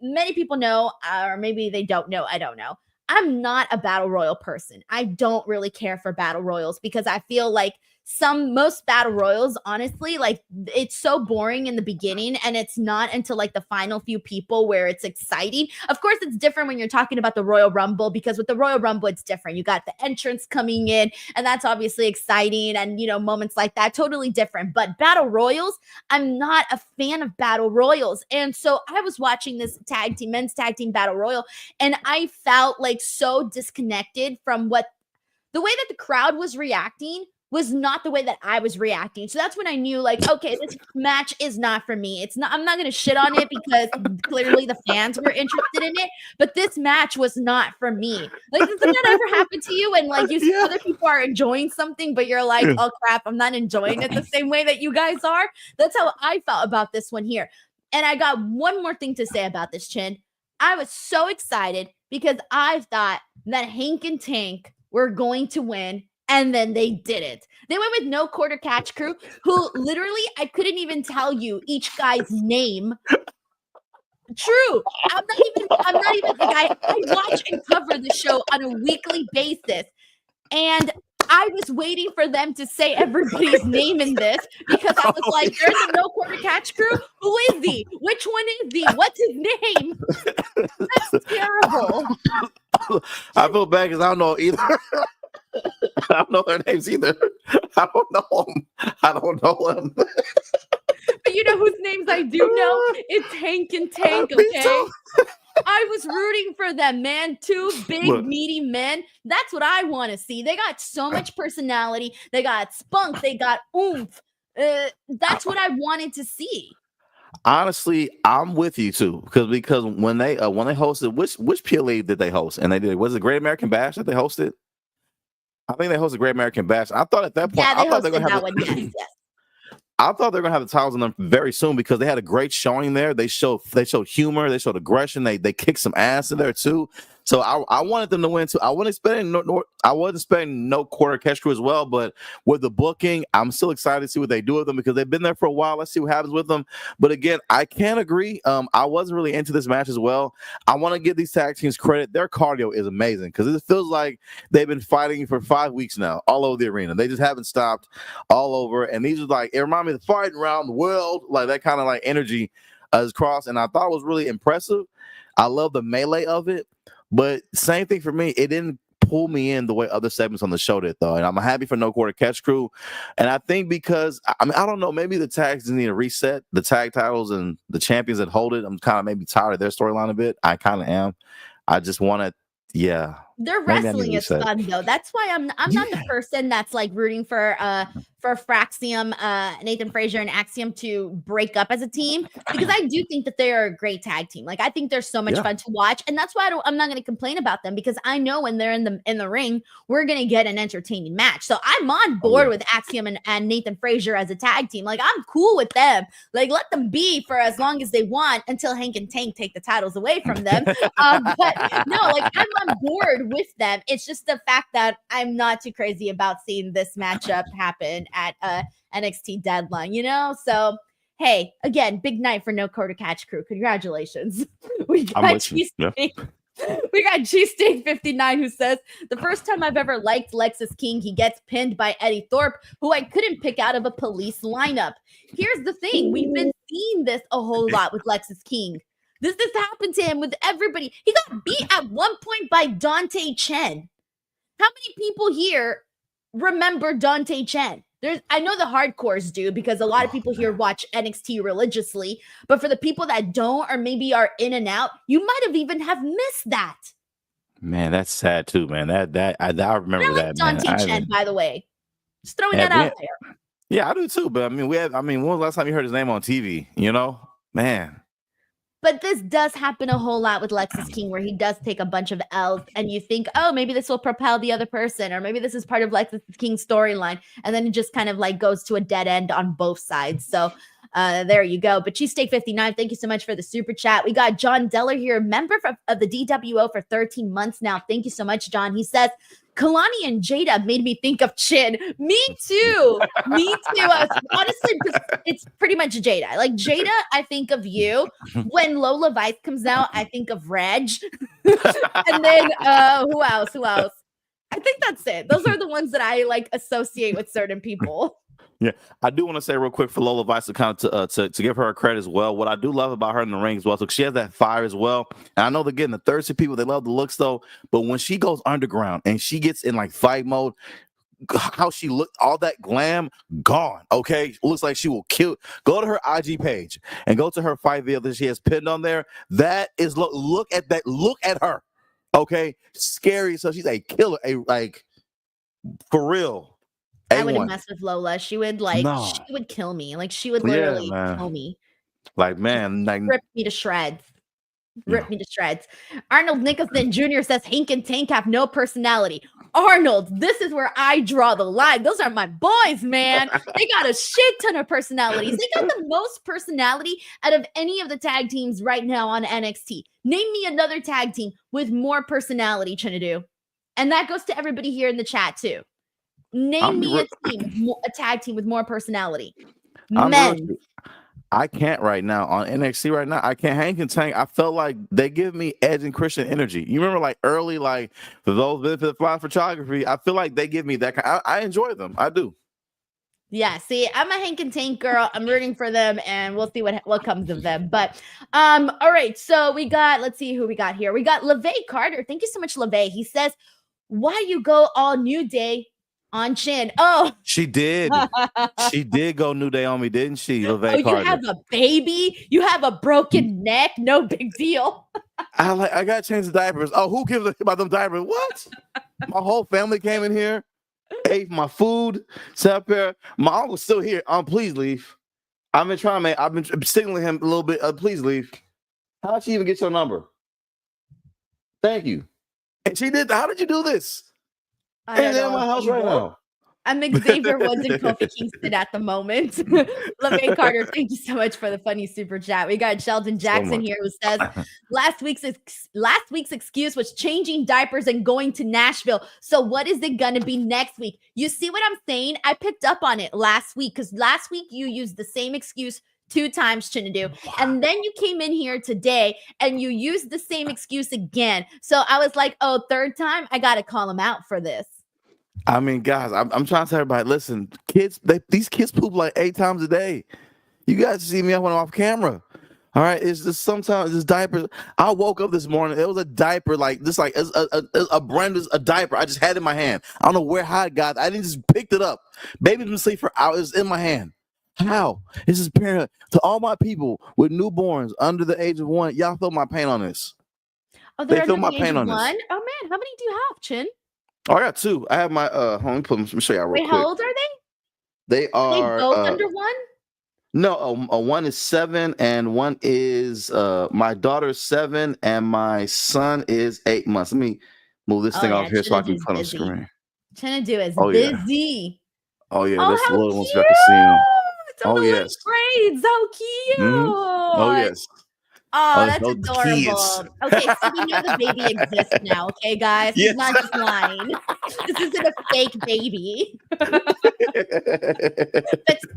Many people know, or maybe they don't know, I don't know. I'm not a Battle Royal person. I don't really care for Battle Royals because I feel like most Battle Royals, honestly, like it's so boring in the beginning and it's not until like the final few people where it's exciting. Of course, it's different when you're talking about the Royal Rumble because with the Royal Rumble, it's different. You got the entrance coming in and that's obviously exciting and, moments like that, totally different. But Battle Royals, I'm not a fan of Battle Royals. And so I was watching this men's tag team Battle Royal and I felt like so disconnected from the way that the crowd was reacting was not the way that I was reacting. So that's when I knew, like, okay, this match is not for me. It's not, I'm not gonna shit on it because clearly the fans were interested in it, but this match was not for me. Like, doesn't that ever happen to you? And like you see other people are enjoying something, but you're like, oh crap, I'm not enjoying it the same way that you guys are. That's how I felt about this one here. And I got one more thing to say about this, Chin. I was so excited because I thought that Hank and Tank were going to win, and then they didn't. They went with no quarter catch crew, who literally I couldn't even tell you each guy's name. True. I'm not even like I watch and cover the show on a weekly basis. And I was waiting for them to say everybody's name in this because I was like, there's a no quarter catch crew. Who is he? Which one is he? What's his name? That's terrible. I feel bad because I don't know either. I don't know their names either. I don't know them. I don't know them. But you know whose names I do know? It's Hank and Tank, okay? I was rooting for them, man. Two big, meaty men. That's what I want to see. They got so much personality. They got spunk. They got oomph. That's what I wanted to see. Honestly, I'm with you too, because when they hosted, which PLE did they host? And they did, was it Great American Bash that they hosted? I think they hosted Great American Bash. I thought at that point, yeah, they I thought hosted they were that one. Yes. I thought they were gonna have the titles on them very soon because they had a great showing there. They showed humor, they showed aggression, they kicked some ass in there too. So I wanted them to win too. I wasn't expecting no quarter catch crew as well, but with the booking, I'm still excited to see what they do with them because they've been there for a while. Let's see what happens with them. But again, I can't agree. I wasn't really into this match as well. I want to give these tag teams credit. Their cardio is amazing because it feels like they've been fighting for 5 weeks now, all over the arena. They just haven't stopped, all over. And these are like, it reminded me of the fighting around the world, like that kind of like energy is crossed. And I thought it was really impressive. I love the melee of it. But same thing for me. It didn't pull me in the way other segments on the show did, though. And I'm happy for no quarter catch crew. And I think because, I mean, I don't know, maybe the tags need to reset the tag titles and the champions that hold it. I'm kind of maybe tired of their storyline a bit. I kind of am. I just want to, yeah. Their wrestling is fun though. That's why I'm not the person that's like rooting for Fraxium, Nathan Frazier and Axiom to break up as a team, because I do think that they are a great tag team. Like I think they're so much fun to watch, and that's why I'm not going to complain about them, because I know when they're in the ring, we're going to get an entertaining match. So I'm on board with Axiom and Nathan Frazier as a tag team. Like I'm cool with them. Like let them be for as long as they want until Hank and Tank take the titles away from them. But no, like I'm on board with them. It's just the fact that I'm not too crazy about seeing this matchup happen at NXT Deadline, you know? So, hey, again, big night for No Quarter Catch Crew. Congratulations. We got Cheesesteak 59 who says, the first time I've ever liked Lexis King, he gets pinned by Eddy Thorpe, who I couldn't pick out of a police lineup. Here's the thing. We've been seeing this a whole lot with Lexis King. This happened to him with everybody. He got beat at one point by Dante Chen. How many people here remember Dante Chen? I know the hardcores do, because a lot of people here watch NXT religiously. But for the people that don't, or maybe are in and out, you might have even have missed that. Man, that's sad too, man. I remember that. Dante Chen, by the way, just throwing that out there. Yeah, I do too. But when was the last time you heard his name on TV? You know, man. But this does happen a whole lot with Lexis King, where he does take a bunch of L's, and you think, oh, maybe this will propel the other person, or maybe this is part of Lexis King's storyline, and then it just kind of like goes to a dead end on both sides. So there you go. But Cheesesteak 59, thank you so much for the super chat. We got John Deller here, member of the DWO for 13 months now. Thank you so much, John. He says, Kelani and Jaida made me think of Chin. Me too. Honestly, it's pretty much Jaida. Like Jaida, I think of you. When Lola Vice comes out, I think of Reg. And then who else? I think that's it. Those are the ones that I like associate with certain people. Yeah, I do want to say real quick for Lola Vice to kind of to give her a credit as well. What I do love about her in the ring as well, so she has that fire as well. And I know they're getting the thirsty people; they love the looks though. But when she goes underground and she gets in like fight mode, how she looked, all that glam gone. Okay, looks like she will kill. Go to her IG page and go to her fight video that she has pinned on there. That is look at that. Look at her. Okay, scary. So she's a killer. Like for real. I wouldn't A1. mess with Lola. She would No. kill me. Like she would Yeah, literally man. kill me. Like, man, like, Rip me to shreds. no. Rip me to shreds. Arnold Nicholson Jr. says Hank and Tank have no personality. Arnold, this is where I draw the line. Those are my boys, man. They got a shit ton of personalities. They got the most personality out of any of the tag teams right now on NXT. Name me another tag team with more personality, Chinedu. And that goes to everybody here in the chat too. Name me a tag team with more personality. Men. I can't right now on NXT right now. I can't. Hank and Tank, I felt like they give me Edge and Christian energy. You remember like early, like for those that fly photography, I feel like they give me that kind. I enjoy them. I do. Yeah, see, I'm a Hank and Tank girl. I'm rooting for them, and we'll see what comes of them. But all right, so let's see who we got here. We got LeVay Carter. Thank you so much, LeVay. He says, why you go all New Day on Chin? Oh, she did. She did go New Day on me, didn't she, LeVay Carter? You have a baby? You have a broken neck? No big deal. I got to change the diapers. Oh, who gives a shit about them diapers? What? My whole family came in here, ate my food, sat up here. My uncle's still here. Please leave. I've been signaling him a little bit. Please leave. How'd she even get your number? Thank you. And she did. How did you do this? And in my house right now. I'm Xavier Woods and Kofi Kingston at the moment. LeVay Carter, thank you so much for the funny super chat. We got Sheldon Jackson here who says last week's excuse was changing diapers and going to Nashville. So what is it gonna be next week? You see what I'm saying? I picked up on it last week because last week you used the same excuse 2 times, Chinedu. And then you came in here today and you used the same excuse again. So I was like, oh, third time, I got to call him out for this. I mean, guys, I'm trying to tell everybody, listen, these kids poop like 8 times a day. You guys see me when I'm off camera. All right, it's just sometimes this diaper. I woke up this morning. It was a diaper like this, like a brand is a diaper. I just had it in my hand. I don't know how it got. I didn't just picked it up. Baby's been asleep for hours. It's in my hand. How? This is parenthood. To all my people with newborns under the age of 1, y'all feel my pain on this. Oh, they feel my pain on this. Oh man, how many do you have, Chin? Oh, I got 2. I have my let me show y'all real quick. How old are they? They are both under 1? No, 1 is 7 and 1 is my daughter's 7 and my son is 8 months. Let me move this thing off here so I can put on the screen. Chinedu is busy. Oh yeah, that's the little ones you got to see him. Oh yes, great, so cute. Oh yes. Oh, that's adorable. Okay, so we know the baby exists now, okay, guys? He's not just lying. This isn't a fake baby. But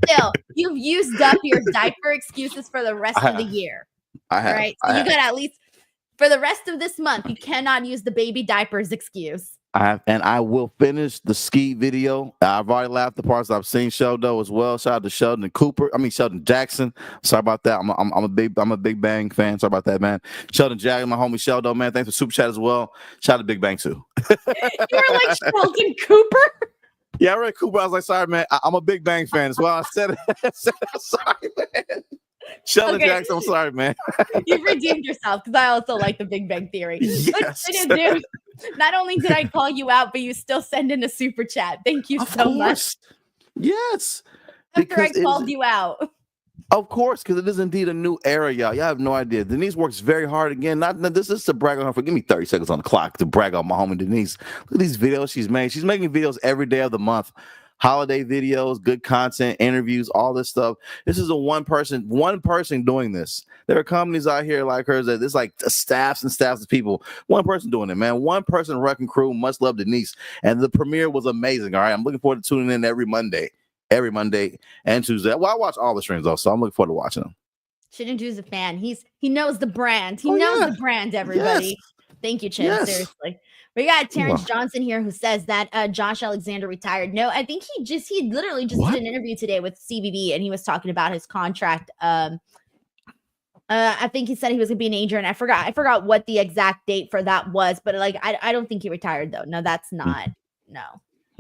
still, you've used up your diaper excuses for the rest of the year. I have. All right, so you got at least for the rest of this month, you cannot use the baby diapers excuse. And I will finish the ski video. I've already laughed the parts I've seen Sheldon as well. Shout out to Sheldon Jackson. Sorry about that. I'm a Big Bang fan. Sorry about that, man. Sheldon Jackson, my homie Sheldon, man. Thanks for super chat as well. Shout out to Big Bang too. You were like Sheldon Cooper. Yeah, I read Cooper. I was like, sorry, man. I'm a Big Bang fan. That's why I said it. Sorry, man. Sheldon Jackson, I'm sorry, man. You've redeemed yourself because I also like the Big Bang Theory. Yes. Not only did I call you out, but you still send in a super chat. Thank you so much. Yes. After I called you out. Of course, because it is indeed a new era, y'all. Y'all have no idea. Denise works very hard again. This is to brag on her. Give me 30 seconds on the clock to brag on my homie Denise. Look at these videos she's made. She's making videos every day of the month. Holiday videos, good content, interviews, all this stuff. This is one person doing this. There are companies out here like hers that it's like staffs and staffs of people. One person doing it, man. One person wrecking crew. Much love, Denise. And the premiere was amazing. All right, I'm looking forward to tuning in every Monday and Tuesday. Well, I watch all the streams though, so I'm looking forward to watching them. Chinedu's a fan. He knows the brand. He knows the brand. Everybody. Yes. Thank you, Chin. Yes. Seriously. We got Terrence Johnson here who says that Josh Alexander retired. No, I think he literally just did an interview today with CBB and he was talking about his contract. I think he said he was gonna be an agent. I forgot what the exact date for that was, but like I don't think he retired though. No, that's not. No.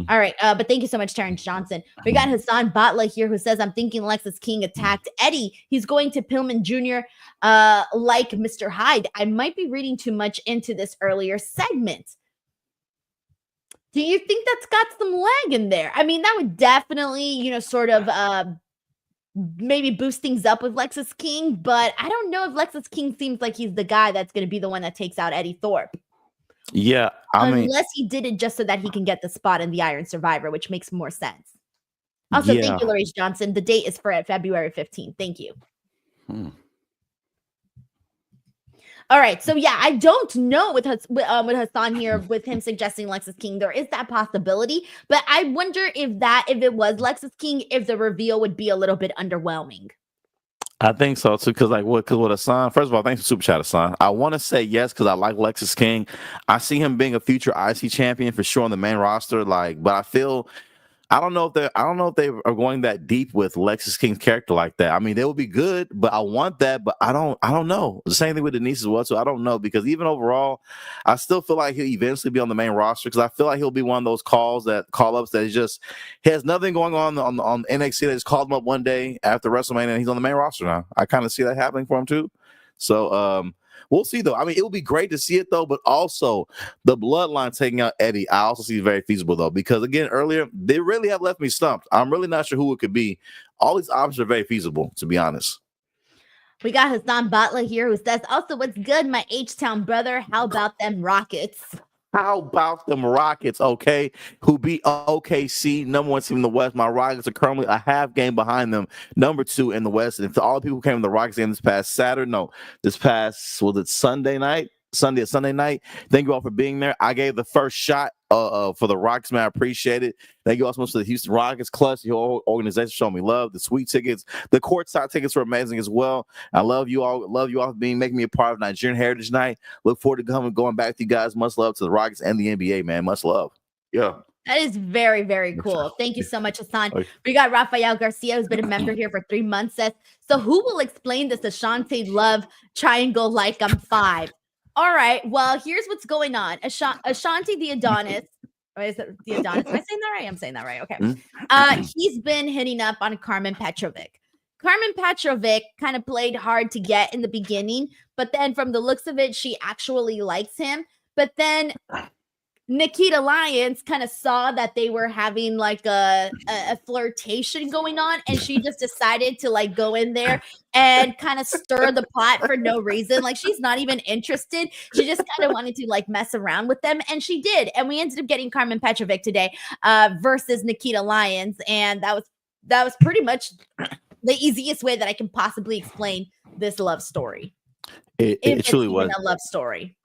All right, but thank you so much, Terrence Johnson. We got Hassan Batla here who says, I'm thinking Lexis King attacked Eddy. He's going to Pillman Jr. Like Mr. Hyde. I might be reading too much into this earlier segment. Do you think that's got some leg in there? I mean, that would definitely, sort of maybe boost things up with Lexis King, but I don't know if Lexis King seems like he's the guy that's going to be the one that takes out Eddy Thorpe. Yeah, I mean, unless he did it just so that he can get the spot in the Iron Survivor, which makes more sense. Also, thank you, Larice Johnson. The date is for February 15th. Thank you. All right. So, yeah, I don't know with Hassan here, with him suggesting Lexis King, there is that possibility. But I wonder if it was Lexis King, if the reveal would be a little bit underwhelming. I think so too, because with Hassan, first of all, thanks for super chat, Hassan. I want to say yes because I like Lexis King. I see him being a future IC champion for sure on the main roster. But I don't know if they are going that deep with Lexis King's character like that. I mean, they would be good, but I want that, but I don't know. The same thing with Denise as well. So I don't know, because even overall, I still feel like he'll eventually be on the main roster, because I feel like he'll be one of those call ups that he has nothing going on NXT. They just called him up one day after WrestleMania and he's on the main roster now. I kind of see that happening for him too. So we'll see, though. I mean, it would be great to see it, though, but also the bloodline taking out Eddy, I also see very feasible, though, because, again, earlier, they really have left me stumped. I'm really not sure who it could be. All these options are very feasible, to be honest. We got Hassan Butler here, who says, also, what's good, my H-Town brother? How about them Rockets? How about them Rockets, okay, who beat OKC, number one team in the West? My Rockets are currently a half game behind them, number 2 in the West. And to all the people who came to the Rockets game this past, was it Sunday night? Sunday night. Thank you all for being there. I gave the first shot for the Rockets, man. I appreciate it. Thank you all so much to the Houston Rockets Clutch, your whole organization showing me love. The sweet tickets, the courtside tickets were amazing as well. I love you all. Love you all for making me a part of Nigerian Heritage Night. Look forward to going back to you guys. Much love to the Rockets and the NBA, man. Much love. Yeah. That is very, very cool. Thank you so much, Hassan. We got Rafael Garcia, who's been a member here for 3 months, says, so who will explain this Ashanti love triangle like I'm 5? All right. Well, here's what's going on. Ashanti the Adonis. Or is it the Adonis? Am I saying that right? I'm saying that right. Okay. He's been hitting up on Karmen Petrovic. Karmen Petrovic kind of played hard to get in the beginning, but then from the looks of it, she actually likes him. But then Nikkita Lyons kind of saw that they were having like a flirtation going on, and she just decided to like go in there and kind of stir the pot for no reason. Like, she's not even interested. She just kind of wanted to like mess around with them, and she did. And we ended up getting Karmen Petrovic today versus Nikkita Lyons, and that was pretty much the easiest way that I can possibly explain this love story. It truly was a love story.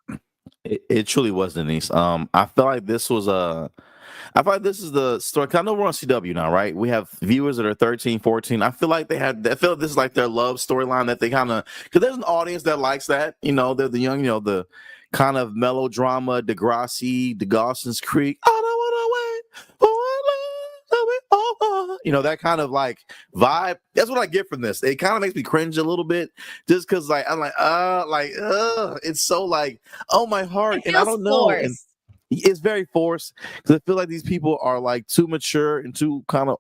It truly was, Denise. I feel like this is the story. I know we're on CW now, right? We have viewers that are 13, 14. I feel like this is like their love storyline that they kind of, because there's an audience that likes that. They're the young, the kind of melodrama, Degrassi, Dawson's Creek. I don't want to wait for that kind of like vibe. That's what I get from this. It kind of makes me cringe a little bit, just because I'm like, it's so like, oh, my heart, and I don't know. And it's very forced, because I feel like these people are like too mature and too kind of,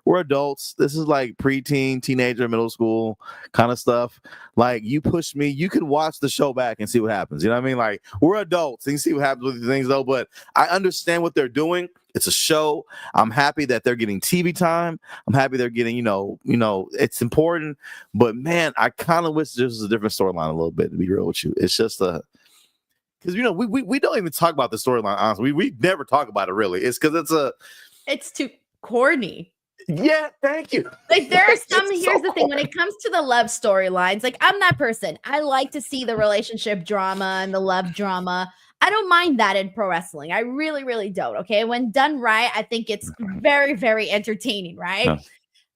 we're adults. This is like preteen, teenager, middle school kind of stuff. Like, you push me, you can watch the show back and see what happens. You know what I mean? Like, we're adults. You can see what happens with these things, though. But I understand what they're doing. It's a show. I'm happy that they're getting TV time. I'm happy they're getting, it's important. But man, I kind of wish this was a different storyline a little bit, to be real with you. It's just because we don't even talk about the storyline, honestly. We never talk about it, really. It's because it's too corny. Yeah, thank you. Like, there are some, here's the thing, when it comes to the love storylines, like, I'm that person. I like to see the relationship drama and the love drama. I don't mind that in pro wrestling. I really, really don't. Okay. When done right, I think it's very, very entertaining, right? Yeah.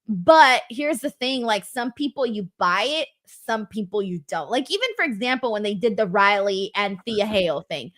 But here's the thing, like, some people you buy it, some people you don't. Like, even for example, when they did the Riley and Thea Hale thing,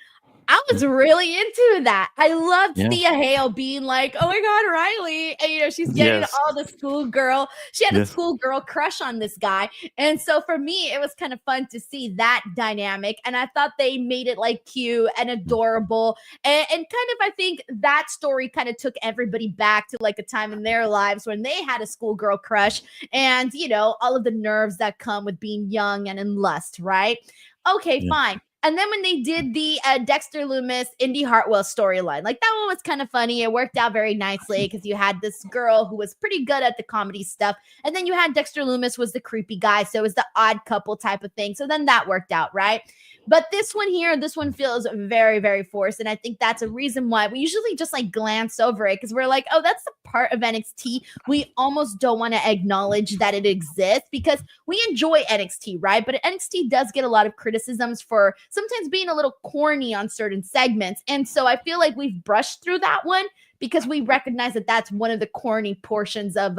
I was really into that. I loved Thea Hale being like, oh my God, Riley. And, she's getting all the schoolgirl. She had a schoolgirl crush on this guy. And so for me, it was kind of fun to see that dynamic. And I thought they made it like cute and adorable. And kind of, I think that story kind of took everybody back to like a time in their lives when they had a schoolgirl crush and, all of the nerves that come with being young and in lust, right? Okay, fine. And then when they did the Dexter Loomis, Indy Hartwell storyline, like that one was kind of funny. It worked out very nicely because you had this girl who was pretty good at the comedy stuff. And then you had Dexter Loomis was the creepy guy. So it was the odd couple type of thing. So then that worked out, right? But this one here, this one feels very, very forced. And I think that's a reason why we usually just like glance over it because we're like, oh, that's the part of NXT we almost don't want to acknowledge that it exists because we enjoy NXT, right? But NXT does get a lot of criticisms for sometimes being a little corny on certain segments. And so I feel like we've brushed through that one because we recognize that that's one of the corny portions of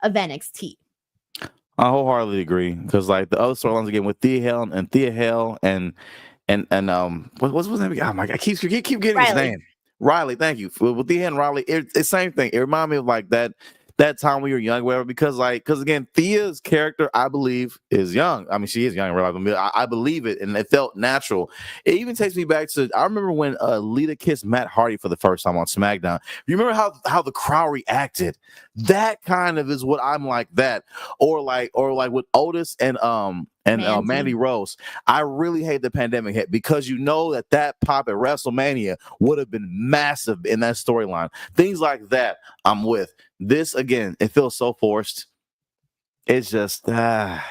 NXT. I wholeheartedly agree because like the other storylines again with Thea Hale and what's his name? Oh my God, I keep getting his name. Riley, thank you. With Thea and Riley, it's same thing. It reminded me of like that time when you were young, whatever. Because again, Thea's character, I believe, is young. I mean, she is young in real life. I believe it, and it felt natural. It even takes me back to I remember when Lita kissed Matt Hardy for the first time on SmackDown. You remember how the crowd reacted? That kind of is what I'm like that, or like with Otis and Mandy Rose. I really hate the pandemic hit because you know that pop at WrestleMania would have been massive in that storyline. Things like that, I'm with. This again, it feels so forced. It's just that.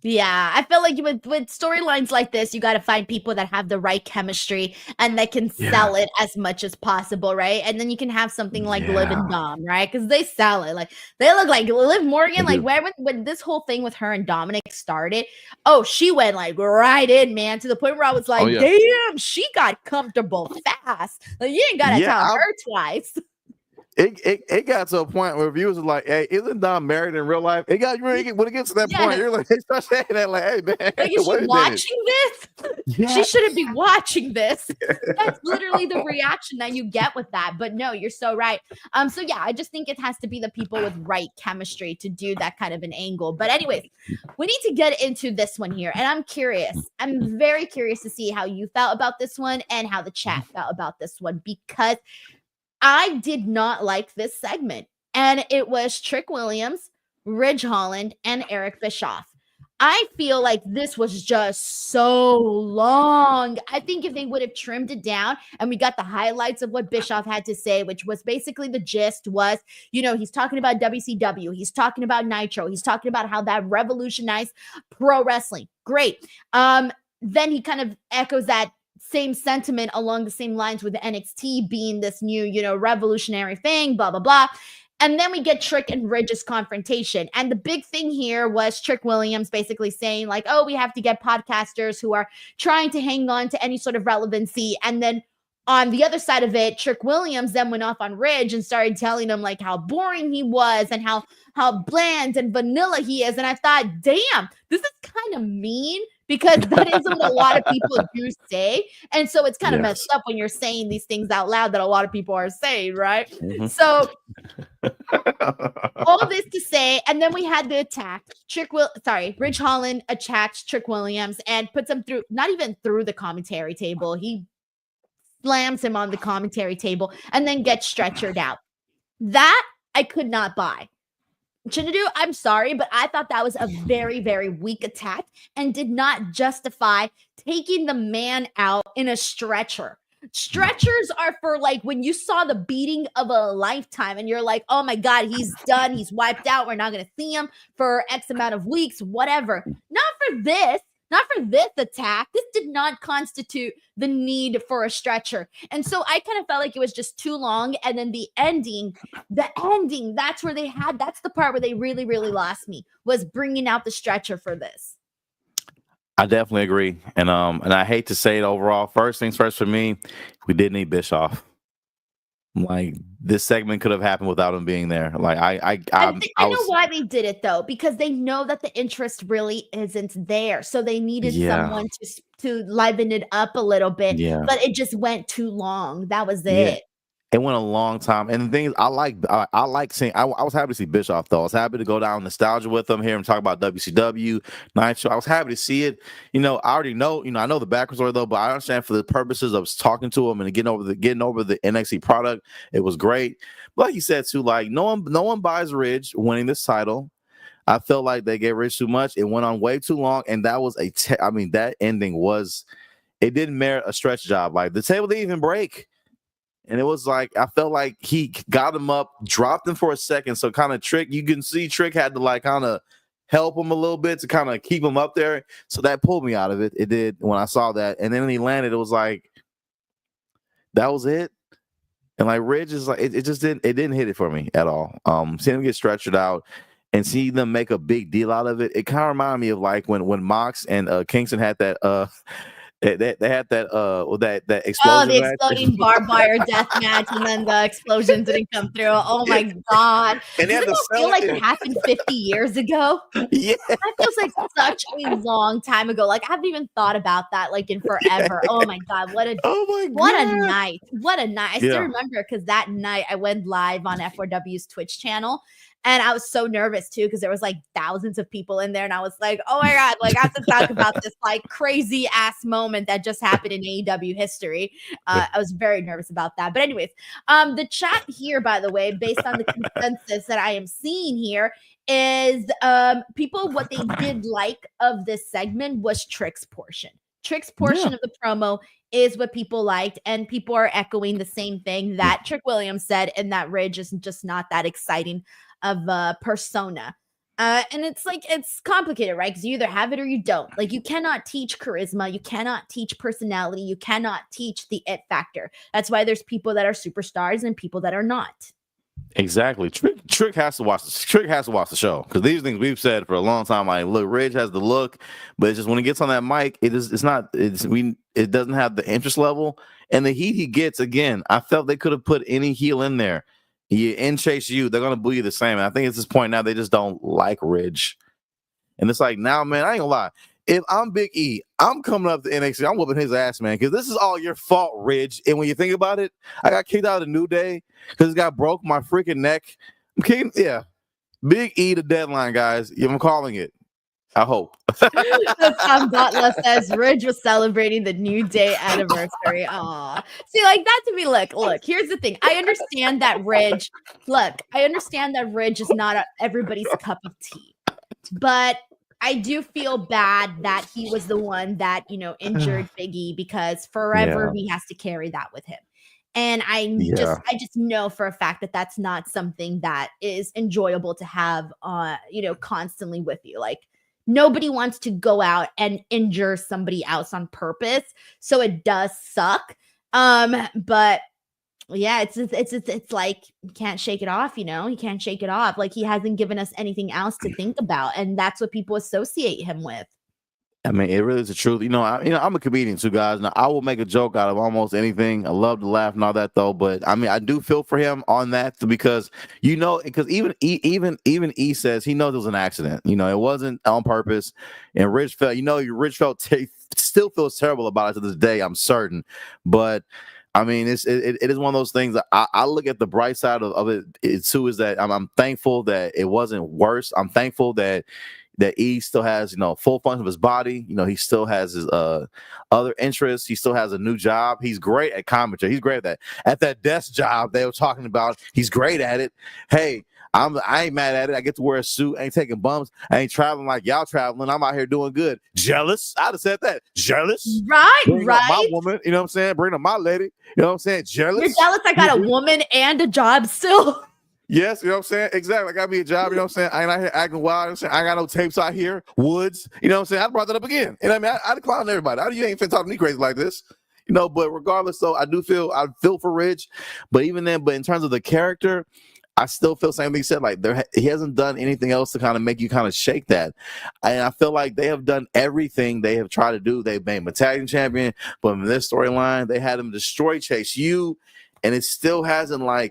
Yeah, I feel like with storylines like this, you got to find people that have the right chemistry and that can sell it as much as possible, right? And then you can have something like Liv and Dom, right? Because they sell it. Like they look like Liv Morgan. Like when this whole thing with her and Dominic started, she went like right in, man, to the point where I was like, damn, she got comfortable fast. Like you ain't gotta tell her twice. It got to a point where viewers were like, "Hey, isn't Dom married in real life?" It got when it gets to that point, you're like, they start saying that, like, "Hey, man, like, is she watching this? She shouldn't be watching this." That's literally the reaction that you get with that. But no, you're so right. So yeah, I just think it has to be the people with right chemistry to do that kind of an angle. But anyways, we need to get into this one here, and I'm curious. I'm very curious to see how you felt about this one and how the chat felt about this one because I did not like this segment, and it was Trick Williams, Ridge Holland, and Eric Bischoff. I feel like this was just so long. I think if they would have trimmed it down and we got the highlights of what Bischoff had to say, which was basically the gist was, he's talking about WCW. He's talking about Nitro. He's talking about how that revolutionized pro wrestling. Great. Then he kind of echoes that same sentiment along the same lines with the NXT being this new, revolutionary thing, blah, blah, blah. And then we get Trick and Ridge's confrontation. And the big thing here was Trick Williams basically saying like, oh, we have to get podcasters who are trying to hang on to any sort of relevancy. And then on the other side of it, Trick Williams then went off on Ridge and started telling him like how boring he was and how bland and vanilla he is. And I thought, damn, this is kind of mean. Because that is what a lot of people do say. And so it's kind of messed up when you're saying these things out loud that a lot of people are saying, right? Mm-hmm. So all this to say, and then we had the attack. Ridge Holland attacked Trick Williams and puts him through, not even through the commentary table. He slams him on the commentary table and then gets stretchered out. That I could not buy. Chinedu, I'm sorry, but I thought that was a very, very weak attack and did not justify taking the man out in a stretcher. Stretchers are for like when you saw the beating of a lifetime and you're like, oh my God, he's done. He's wiped out. We're not going to see him for X amount of weeks, whatever. Not for this. Not for this attack. This did not constitute the need for a stretcher. And so I kind of felt like it was just too long. And then the ending, that's where that's the part where they really, really lost me, was bringing out the stretcher for this. I definitely agree. And I hate to say it overall. First things first for me, we did need Bischoff. Like this segment could have happened without him being there. Like I know why they did it though, because they know that the interest really isn't there, so they needed someone to liven it up a little bit. Yeah. But it just went too long. That was it. It went a long time, and the thing is, I like seeing. I was happy to see Bischoff though. I was happy to go down nostalgia with him, hear him talk about WCW, Nitro. I was happy to see it. I already know. I know the backwards story though, but I understand for the purposes of talking to him and getting over the NXT product, it was great. But like you said too, like no one buys Ridge winning this title. I felt like they gave Ridge too much. It went on way too long, and that was that ending was, it didn't merit a stretch job. Like the table didn't even break. And it was like, I felt like he got him up, dropped him for a second. So kind of Trick, you can see Trick had to like kind of help him a little bit to kind of keep him up there. So that pulled me out of it. It did when I saw that. And then when he landed, it was like, that was it. And like Ridge is like, it just didn't hit it for me at all. Seeing him get stretched out and see them make a big deal out of it. It kind of reminded me of like when Mox and Kingston had that they had that explosion. The exploding barbed wire death match, and then the explosion didn't come through. Oh my god! And doesn't that feel like it happened 50 years ago? Yeah, that feels like such a long time ago. Like I haven't even thought about that like in forever. Oh my god! What a night! What a night! I still remember because that night I went live on F4W's Twitch channel. And I was so nervous too because there was like thousands of people in there, and I was like, "Oh my god!" Like I have to talk about this like crazy ass moment that just happened in AEW history. I was very nervous about that. But anyways, the chat here, by the way, based on the consensus that I am seeing here, is people what they did like of this segment was Trick's portion. Trick's portion of the promo is what people liked, and people are echoing the same thing that Trick Williams said, and that Ridge is just not that exciting of a persona. And it's like, it's complicated, right? Because you either have it or you don't. Like, you cannot teach charisma. You cannot teach personality. You cannot teach the it factor. That's why there's people that are superstars and people that are not. Exactly. Trick has to watch the show, because these things we've said for a long time. Like, look, Ridge has the look, but it's just when he gets on that mic, it doesn't have the interest level and the heat he gets. Again, I felt they could have put any heel in there. In Chase U, they're gonna boo you the same. And I think it's this point now they just don't like Ridge, and it's like, now, man, I ain't gonna lie. If I'm Big E, I'm coming up to NXT. I'm whooping his ass, man, because this is all your fault, Ridge. And when you think about it, I got kicked out of the New Day because this guy broke my freaking neck. I'm kidding. Yeah, Big E, the Deadline, guys. I'm calling it. I hope. Tom Butler says Ridge was celebrating the New Day anniversary. Aw. See, like that to me, look, here's the thing. I understand that Ridge is not everybody's cup of tea. But I do feel bad that he was the one that, injured Big E, because forever he has to carry that with him. And I just know for a fact that that's not something that is enjoyable to have, constantly with you. Like, nobody wants to go out and injure somebody else on purpose. So it does suck. But yeah, it's like you can't shake it off, You can't shake it off. Like, he hasn't given us anything else to think about. And that's what people associate him with. I mean, it really is the truth. I'm a comedian too, guys. Now, I will make a joke out of almost anything. I love to laugh and all that, though. But I mean, I do feel for him on that, because even E says he knows it was an accident. It wasn't on purpose. And Rich still feels terrible about it to this day, I'm certain. But I mean, it is one of those things that I look at the bright side of it too, is that I'm thankful that it wasn't worse. I'm thankful that E still has, full function of his body. He still has his other interests. He still has a new job. He's great at commentary. He's great at that. At that desk job they were talking about, he's great at it. Hey, I ain't mad at it. I get to wear a suit. I ain't taking bumps. I ain't traveling like y'all traveling. I'm out here doing good. Jealous? I'd have said that. Jealous? Right. My woman, you know what I'm saying? Bring up my lady. You know what I'm saying? Jealous? You're jealous I got a woman and a job still? Yes, you know what I'm saying? Exactly. I got me a job, you know what I'm saying? I ain't out here acting wild, you know what I'm saying? I got no tapes out here, woods, you know what I'm saying? I brought that up again. And I mean, I decline everybody. You ain't finna talk to me crazy like this. But regardless, though, I feel for Ridge. But even then, in terms of the character, I still feel the same thing he said. Like, he hasn't done anything else to kind of make you kind of shake that. And I feel like they have done everything they have tried to do. They've made him a tag team champion, but in this storyline, they had him destroy Chase U, and it still hasn't I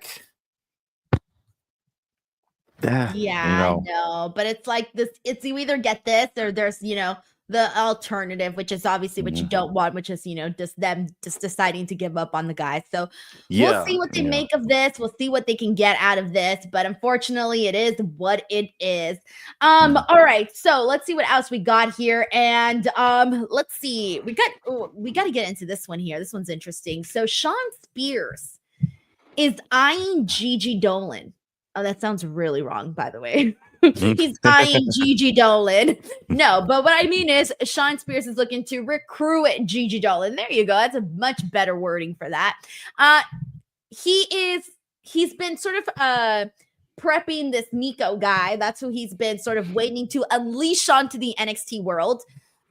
know, but it's like this. It's, you either get this or there's the alternative, which is obviously what you don't want, which is just them just deciding to give up on the guy. So we'll see what they make of this. We'll see what they can get out of this, but unfortunately it is what it is. All right, so let's see what else we got here. And let's see, we got to get into this one here. This one's interesting. So Sean Spears is eyeing Gigi Dolan Oh, that sounds really wrong, by the way. He's eyeing Gigi Dolan. No, but what I mean is Sean Spears is looking to recruit Gigi Dolan. There you go. That's a much better wording for that. He's been sort of prepping this Nico guy. That's who he's been sort of waiting to unleash onto the NXT world.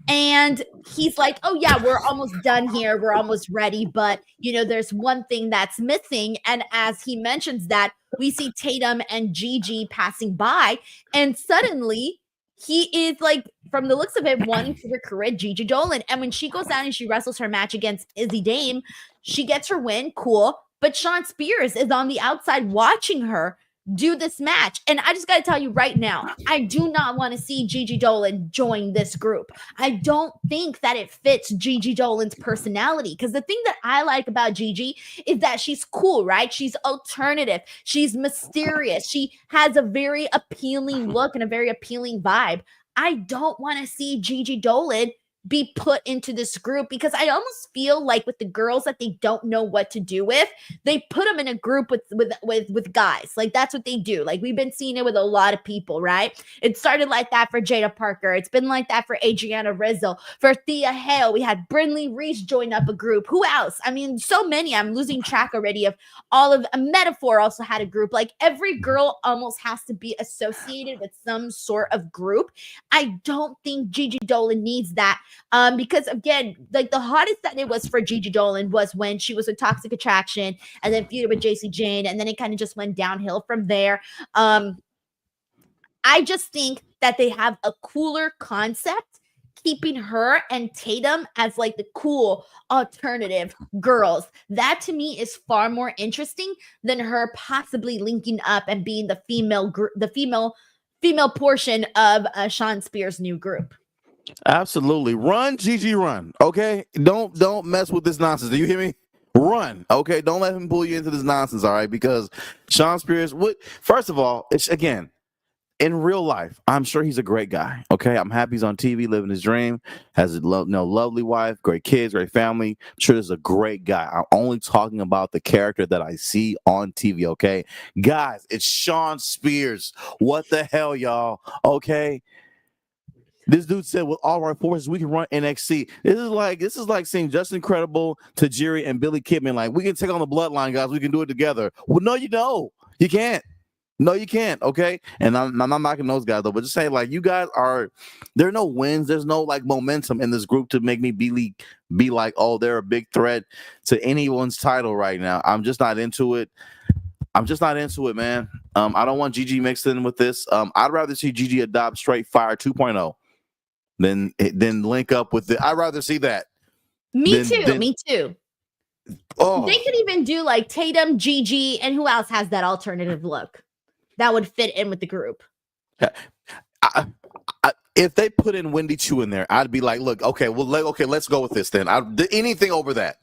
And he's like, oh yeah, we're almost done here. We're almost ready. But, there's one thing that's missing. And as he mentions that, we see Tatum and Gigi passing by. And suddenly he is like, from the looks of it, wanting to recruit Gigi Dolan. And when she goes down and she wrestles her match against Izzy Dame, she gets her win. Cool. But Sean Spears is on the outside watching her do this match. And I just got to tell you right now, I do not want to see Gigi Dolan join this group. I don't think that it fits Gigi Dolan's personality, because the thing that I like about Gigi is that she's cool, right? She's alternative. She's mysterious. She has a very appealing look and a very appealing vibe. I don't want to see Gigi Dolan be put into this group, because I almost feel like with the girls that they don't know what to do with, they put them in a group with guys. Like, that's what they do. Like, we've been seeing it with a lot of people, right? It started like that for Jaida Parker. It's been like that for Adriana Rizzo. For Thea Hale, we had Brindley Reese join up a group. Who else? I mean, so many. I'm losing track already of all of a Metaphor also had a group. Like, every girl almost has to be associated with some sort of group. I don't think Gigi Dolan needs that. Because again, like the hottest that it was for Gigi Dolan was when she was with Toxic Attraction and then feuded with JC Jane, and then it kind of just went downhill from there. I just think that they have a cooler concept, keeping her and Tatum as like the cool alternative girls. That to me is far more interesting than her possibly linking up and being the female portion of Sean Spears' new group. Absolutely. Run, Gigi, run. Okay. Don't mess with this nonsense. Do you hear me? Run. Okay. Don't let him pull you into this nonsense. All right. Because Sean Spears, first of all, it's again, in real life, I'm sure he's a great guy. Okay. I'm happy he's on TV living his dream, has a lovely wife, great kids, great family. I'm sure this is a great guy. I'm only talking about the character that I see on TV. Okay. Guys, it's Sean Spears. What the hell, y'all? Okay. This dude said, with all our forces, we can run NXT. This is like seeing Justin Credible, Tajiri, and Billy Kidman. Like, we can take on the bloodline, guys. We can do it together. Well, no, you don't. You can't. No, you can't. Okay. And I'm not knocking those guys though, but just saying, like, you guys there are no wins. There's no like momentum in this group to make me be like, oh, they're a big threat to anyone's title right now. I'm just not into it. Man. I don't want Gigi mixed in with this. I'd rather see Gigi adopt Straight Fire 2.0. Then link up with I'd rather see that. Me too. Oh. They could even do like Tatum, Gigi, and who else has that alternative look that would fit in with the group? If they put in Wendy Chu in there, I'd be like, look, okay, let's go with this then. Anything over that.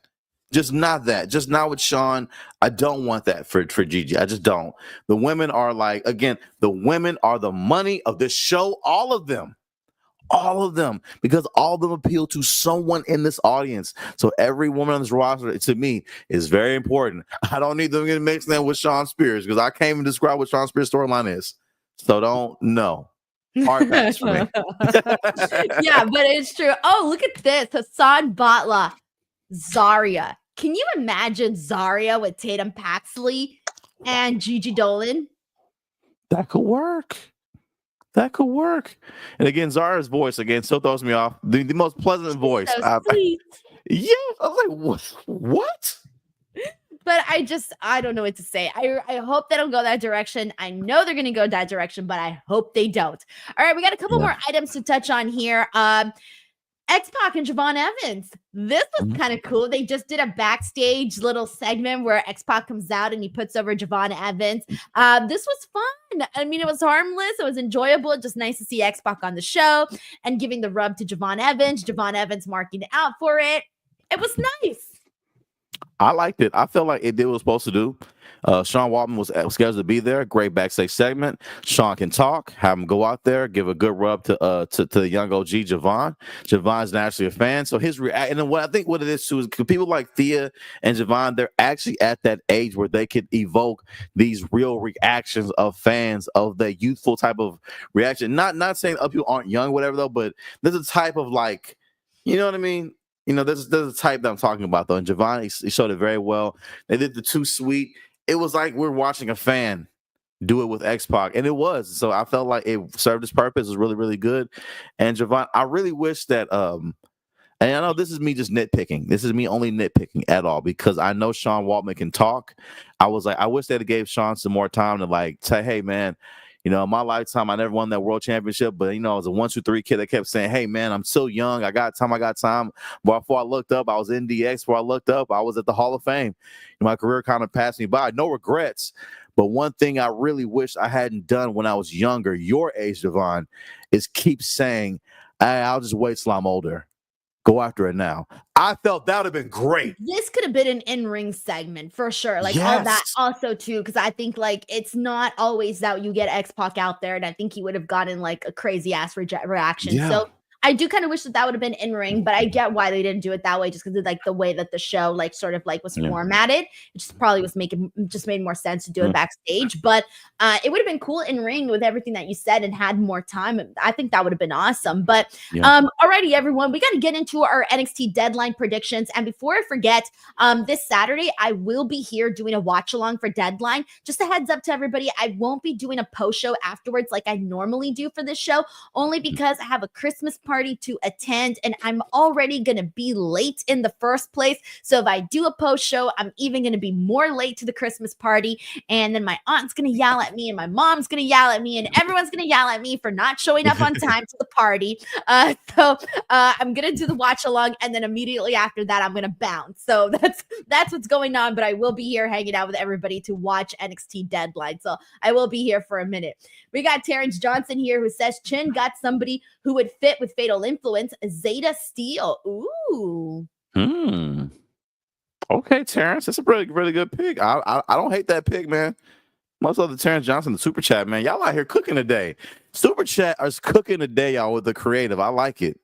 Just not that. Just not with Sean. I don't want that for Gigi. I just don't. The women are like, again, the women are the money of this show. All of them, because all of them appeal to someone in this audience. So every woman on this roster, to me, is very important. I don't need them getting mixed in with Sean Spears, because I can't even describe what Sean Spears' storyline is. So hard pass for me. Yeah, but it's true. Oh, look at this. Hassan Batla, Zarya. Can you imagine Zarya with Tatum Paxley and Gigi Dolan? That could work. And again, Zara's voice again still throws me off. The most pleasant voice. So sweet. Yeah, I was like, what? But I don't know what to say. I hope they don't go that direction. I know they're going to go that direction, but I hope they don't. All right, we got a couple more items to touch on here. X-Pac and Javon Evans. This was kind of cool. They just did a backstage little segment where X-Pac comes out and he puts over Javon Evans. This was fun. I mean, it was harmless. It was enjoyable. Just nice to see X-Pac on the show and giving the rub to Javon Evans. Javon Evans marking out for it. It was nice. I liked it. I felt like it did what it was supposed to do. Sean Waltman was scheduled to be there. Great backstage segment. Sean can talk. Have him go out there, give a good rub to the young OG Javon. Javon's naturally a fan, so his reaction. And what I think what it is too is people like Thea and Javon, they're actually at that age where they could evoke these real reactions of fans of the youthful type of reaction. Not saying other people aren't young, whatever though, but there's a type of like, you know what I mean? There's a type that I'm talking about though. And Javon, he showed it very well. They did the Too Sweet. It was like we're watching a fan do it with X-Pac, and it was. So I felt like it served its purpose. It was really, really good. And Javon, I really wish that and I know this is me just nitpicking. This is me only nitpicking at all because I know Sean Waltman can talk. I was like, I wish they'd have gave Sean some more time to like say, hey man, in my lifetime, I never won that world championship, but I was a 1, 2, 3 kid that kept saying, hey man, I'm so young. I got time. But before I looked up, I was in DX. Before I looked up, I was at the Hall of Fame. My career kind of passed me by. No regrets. But one thing I really wish I hadn't done when I was younger, your age, Devon, is keep saying, hey, I'll just wait till I'm older. Go after it now. I felt that would have been great. This could have been an in-ring segment for sure. Like yes. all that also too, because I think like it's not always that you get X-Pac out there, and I think he would have gotten like a crazy ass reaction. Yeah. So I do kind of wish that would have been in ring, but I get why they didn't do it that way, just because of like the way that the show like sort of like was formatted. It just probably was made more sense to do it backstage. But it would have been cool in ring with everything that you said and had more time. I think that would have been awesome. But alrighty, everyone, we got to get into our NXT Deadline predictions. And before I forget, this Saturday I will be here doing a watch along for Deadline. Just a heads up to everybody, I won't be doing a post show afterwards like I normally do for this show, only because I have a Christmas party to attend and I'm already gonna be late in the first place. So if I do a post show, I'm even gonna be more late to the Christmas party, and then my aunt's gonna yell at me and my mom's gonna yell at me and everyone's gonna yell at me for not showing up on time to the party. So I'm gonna do the watch along, and then immediately after that I'm gonna bounce. So that's what's going on, but I will be here hanging out with everybody to watch NXT Deadline. So I will be here for a minute. We got Terrence Johnson here who says Chin got somebody who would fit with Fatal Influence, Zeta Steel. Ooh. Okay, Terrence, that's a really, really good pick. I don't hate that pick, man. Most of the Terrence Johnson, the Super Chat, man. Y'all out here cooking today. Super Chat is cooking today, y'all, with the creative. I like it.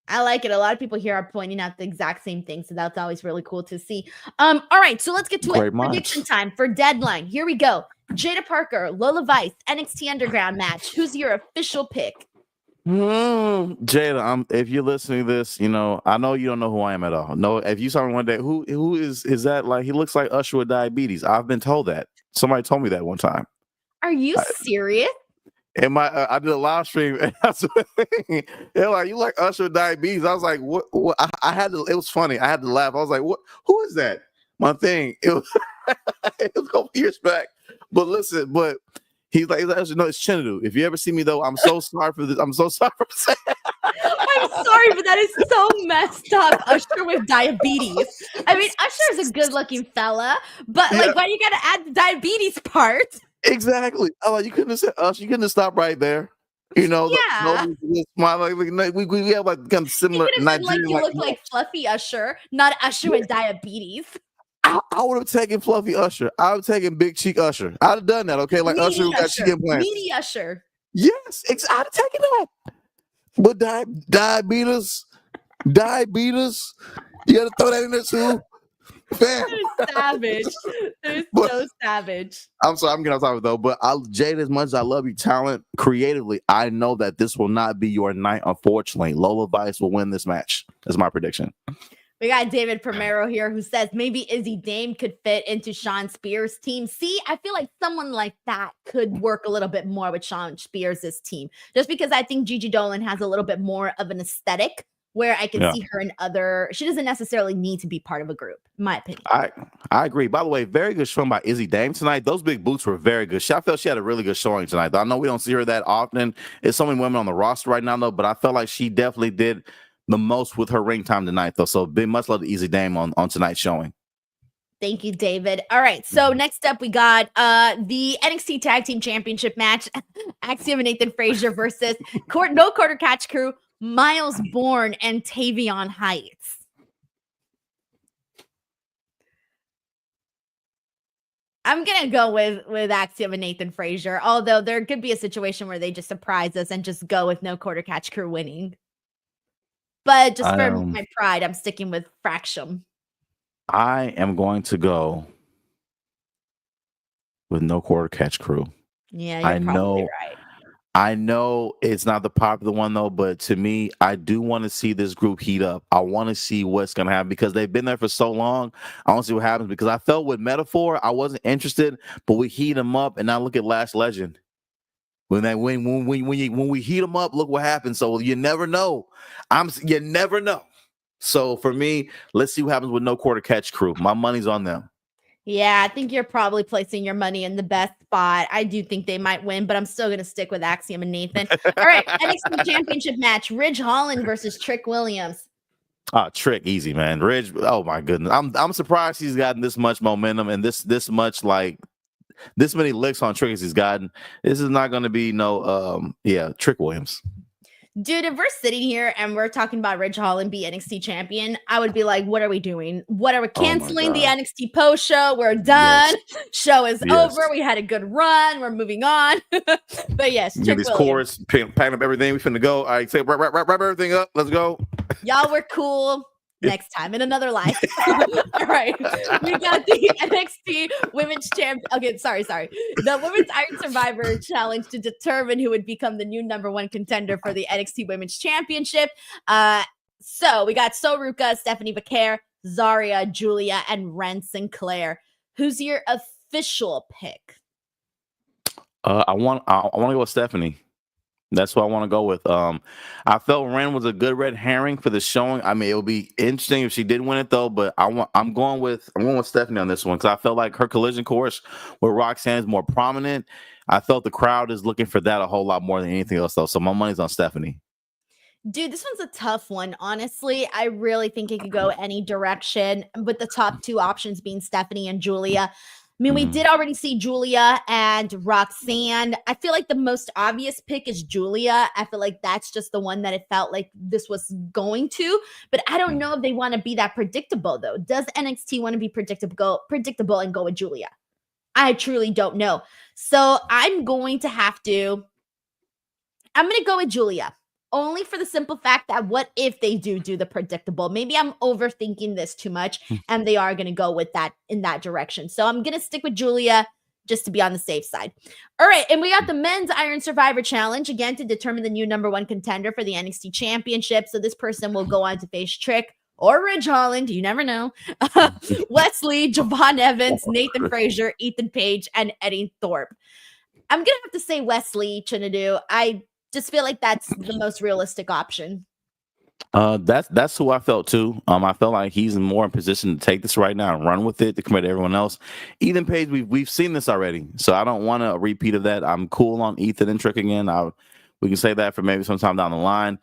I like it. A lot of people here are pointing out the exact same thing, so that's always really cool to see. All right, so let's get to it. Prediction time for Deadline. Here we go. Jaida Parker, Lola Vice, NXT Underground match. Who's your official pick? Jaida, if you're listening to this, I know you don't know who I am at all. No, if you saw me one day, who is that? Like, he looks like Usher with diabetes. I've been told that. Somebody told me that one time. Are you serious? And I did a live stream, and they're like, "You like Usher with diabetes?" I was like, "What?" I had to. It was funny. I had to laugh. I was like, "What? Who is that?" My thing. It was it was a couple years back. But listen, he's like, no, it's Chinedu. If you ever see me though, I'm so sorry for this. I'm so sorry for saying. I'm sorry, but that is so messed up. Usher with diabetes. I mean, Usher is a good-looking fella, but like, why you gotta add the diabetes part? Exactly. Oh, you couldn't have said Usher. You couldn't have stopped right there. We have like kind of similar. Nigerian, you look like Fluffy Usher, not Usher with diabetes. I would have taken Fluffy Usher. I would have taken Big Cheek Usher. I'd have done that, okay? Like Meaty Usher got cheek implants. Meaty Usher. Yes, I'd have taken that. But diabetes, you got to throw that in there too. That is savage. That is so savage. I'm sorry, I'm getting off topic though. But Jade, as much as I love your talent creatively, I know that this will not be your night. Unfortunately, Lola Vice will win this match. That's my prediction. We got David Primero here who says maybe Izzy Dame could fit into Sean Spears' team. See, I feel like someone like that could work a little bit more with Sean Spears' team, just because I think Gigi Dolan has a little bit more of an aesthetic where I can see her in she doesn't necessarily need to be part of a group, in my opinion. I agree. By the way, very good showing by Izzy Dame tonight. Those big boots were very good. I felt she had a really good showing tonight. Though I know we don't see her that often. It's so many women on the roster right now, though, but I felt like she definitely did the most with her ring time tonight, though. So big much love to Izzy Dame on tonight's showing. Thank you, David. All right, so next up we got the NXT Tag Team Championship match. Axiom and Nathan Frazier versus No Quarter Catch Crew, Miles Bourne and Tavion Heights. I'm gonna go with Axiom and Nathan Frazier, although there could be a situation where they just surprise us and just go with no quarter catch crew winning. But just for my pride, I'm sticking with Fraxium. I am going to go with no quarter catch crew. Yeah, you're probably right. I know it's not the popular one though, but to me, I do want to see this group heat up. I want to see what's going to happen because they've been there for so long. I want to see what happens because I felt with Metaphor, I wasn't interested, but we heat them up, and now look at Last Legend. When we heat them up, look what happens. So you never know. You never know. So for me, let's see what happens with no quarter catch crew. My money's on them. Yeah, I think you're probably placing your money in the best spot. I do think they might win, but I'm still going to stick with Axiom and Nathan. All right, NXT Championship match, Ridge Holland versus Trick Williams. Trick, easy, man. Ridge, oh my goodness. I'm surprised he's gotten this much momentum and this much like this many licks on Trick as he's gotten. This is not going to be Trick Williams. Dude, if we're sitting here and we're talking about Ridge Holland be NXT champion, I would be like, what are we doing? What are we canceling the NXT post show? We're done. Yes. Show is over. We had a good run. We're moving on. But yes, Trick Williams. Chorus, packing up everything. We finna go. All right, say wrap everything up. Let's go. Y'all were cool. Next time in another life. All right. We got the NXT Women's Champ. Okay, sorry. The Women's Iron Survivor Challenge to determine who would become the new #1 contender for the NXT Women's Championship. So we got Soruka, Stephanie Becker, Zarya, Julia, and Wren Sinclair. Who's your official pick? I want to go with Stephanie. That's what I want to go with. I felt Wren was a good red herring for the showing. I mean, it would be interesting if she did win it though, but I'm going with Stephanie on this one because I felt like her collision course with Roxanne is more prominent. I felt the crowd is looking for that a whole lot more than anything else though. So my money's on Stephanie. Dude, this one's a tough one. Honestly, I really think it could go any direction with the top two options being Stephanie and Julia. I mean, we did already see Julia and Roxanne. I feel like the most obvious pick is Julia. I feel like that's just the one that it felt like this was going to. But I don't know if they want to be that predictable, though. Does NXT want to be predictable and go with Julia? I truly don't know. So I'm going to go with Julia. Only for the simple fact that what if they do the predictable? Maybe I'm overthinking this too much and they are going to go with that in that direction. So I'm going to stick with Julia just to be on the safe side. All right. And we got the Men's Iron Survivor Challenge again to determine the new #1 contender for the NXT Championship. So this person will go on to face Trick or Ridge Holland. You never know. Wesley, Javon Evans, Nathan Frazier, Ethan Page, and Eddy Thorpe. I'm going to have to say Wesley, Chinedu. I just feel like that's the most realistic option. That's who I felt too. I felt like he's more in position to take this right now and run with it to compare to everyone else. Ethan Page, we've seen this already, so I don't want a repeat of that. I'm cool on Ethan and Trick again. We can say that for maybe sometime down the line.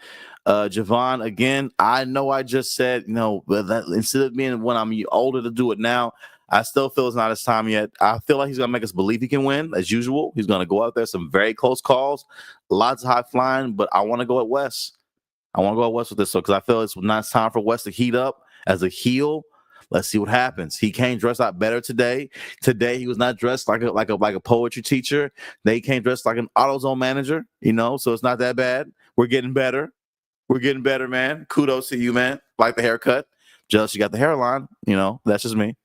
Javon, again, I know I just said, that instead of being when I'm older to do it now, I still feel it's not his time yet. I feel like he's going to make us believe he can win, as usual. He's going to go out there, some very close calls, lots of high flying, but I want to go at Wes. I want to go at Wes with this, because I feel it's not time for Wes to heat up as a heel. Let's see what happens. He came dressed out better today. Today, he was not dressed like a poetry teacher. They came dressed like an AutoZone manager, so it's not that bad. We're getting better. We're getting better, man. Kudos to you, man. Like the haircut. Just you got the hairline. That's just me.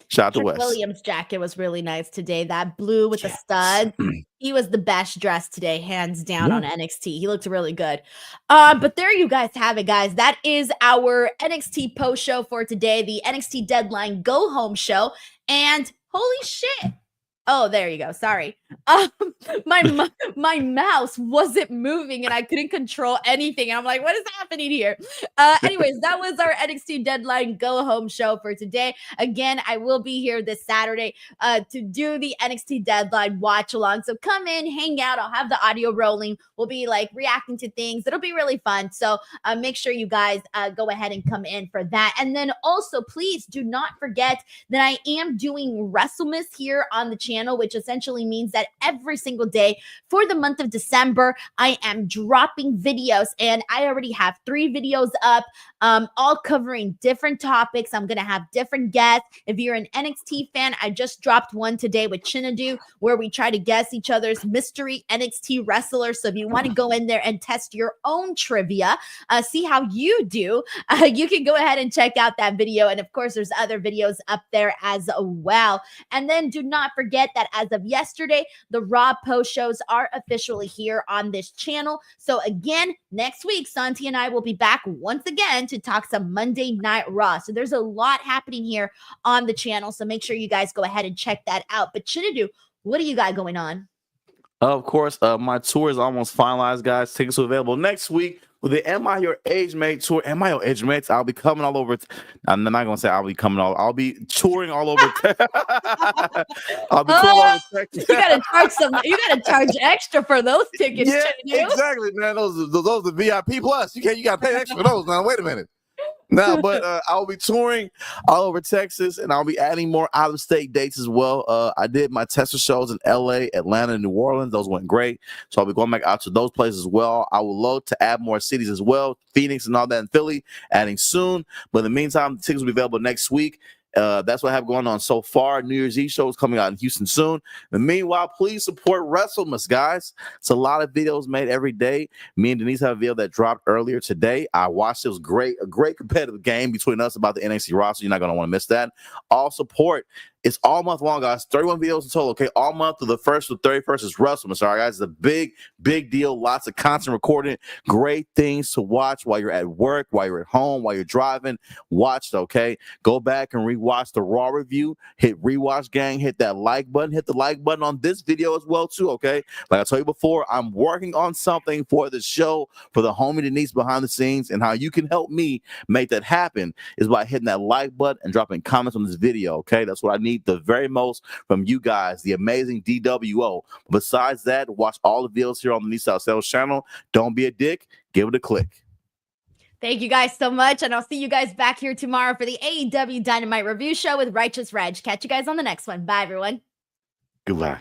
Shout out to Wes. Williams' jacket was really nice today. That blue with the studs. He was the best dressed today, hands down, on NXT. He looked really good. But there you guys have it, guys. That is our NXT post show for today, the NXT Deadline Go Home show. And holy shit. Oh, there you go. Sorry. My mouse wasn't moving and I couldn't control anything. And I'm like, what is happening here? Anyways, that was our NXT Deadline Go Home show for today. Again, I will be here this Saturday to do the NXT Deadline watch along. So come in, hang out. I'll have the audio rolling. We'll be reacting to things. It'll be really fun. So make sure you guys go ahead and come in for that. And then also, please do not forget that I am doing WrestleMass here on the channel, which essentially means that every single day for the month of December, I am dropping videos, and I already have 3 videos up, all covering different topics. I'm going to have different guests. If you're an NXT fan, I just dropped one today with Chinedu where we try to guess each other's mystery NXT wrestlers. So if you want to go in there and test your own trivia, see how you do, you can go ahead and check out that video. And of course, there's other videos up there as well. And then do not forget that as of yesterday, the Raw post shows are officially here on this channel. So again, next week, Santi and I will be back once again to talk some Monday Night Raw. So there's a lot happening here on the channel. So make sure you guys go ahead and check that out. But Chinedu, what do you got going on? Of course, my tour is almost finalized, guys. Tickets are available next week with the Am I Your Age Mate tour. Am I Your Age Mates? I'll be coming all over. I'm not going to say I'll be coming all. I'll be touring all over. I'll be touring all over Texas. You gotta charge extra for those tickets. Yeah, exactly, man. Those are VIP plus. You got to pay extra for those. Now, wait a minute. No, but I'll be touring all over Texas, and I'll be adding more out-of-state dates as well. I did my Tesla shows in LA, Atlanta, and New Orleans. Those went great. So I'll be going back out to those places as well. I will load to add more cities as well, Phoenix and all that in Philly, adding soon. But in the meantime, the tickets will be available next week. That's what I have going on so far. New Year's Eve show is coming out in Houston soon. And meanwhile, please support WrestleMus, guys. It's a lot of videos made every day. Me and Denise have a video that dropped earlier today. I watched it. It was great. A great competitive game between us about the NXT roster. You're not going to want to miss that. All support. It's all month long, guys. 31 videos in total, okay? All month to the 1st to the 31st is WrestleMus, all right, guys? It's a big, big deal. Lots of content recording. Great things to watch while you're at work, while you're at home, while you're driving. Watch it, okay? Go back and rewatch the Raw review. Hit rewatch, gang. Hit that like button. Hit the like button on this video as well, too, okay? Like I told you before, I'm working on something for the show, for the homie Denise behind the scenes, and how you can help me make that happen is by hitting that like button and dropping comments on this video, okay? That's what I need the very most from you guys, the amazing DWO. Besides that, watch all the videos here on the Denise Salcedo channel. Don't be a dick. Give it a click. Thank you guys so much, and I'll see you guys back here tomorrow for the AEW Dynamite review show with Righteous Reg. Catch you guys on the next one. Bye, everyone. Goodbye.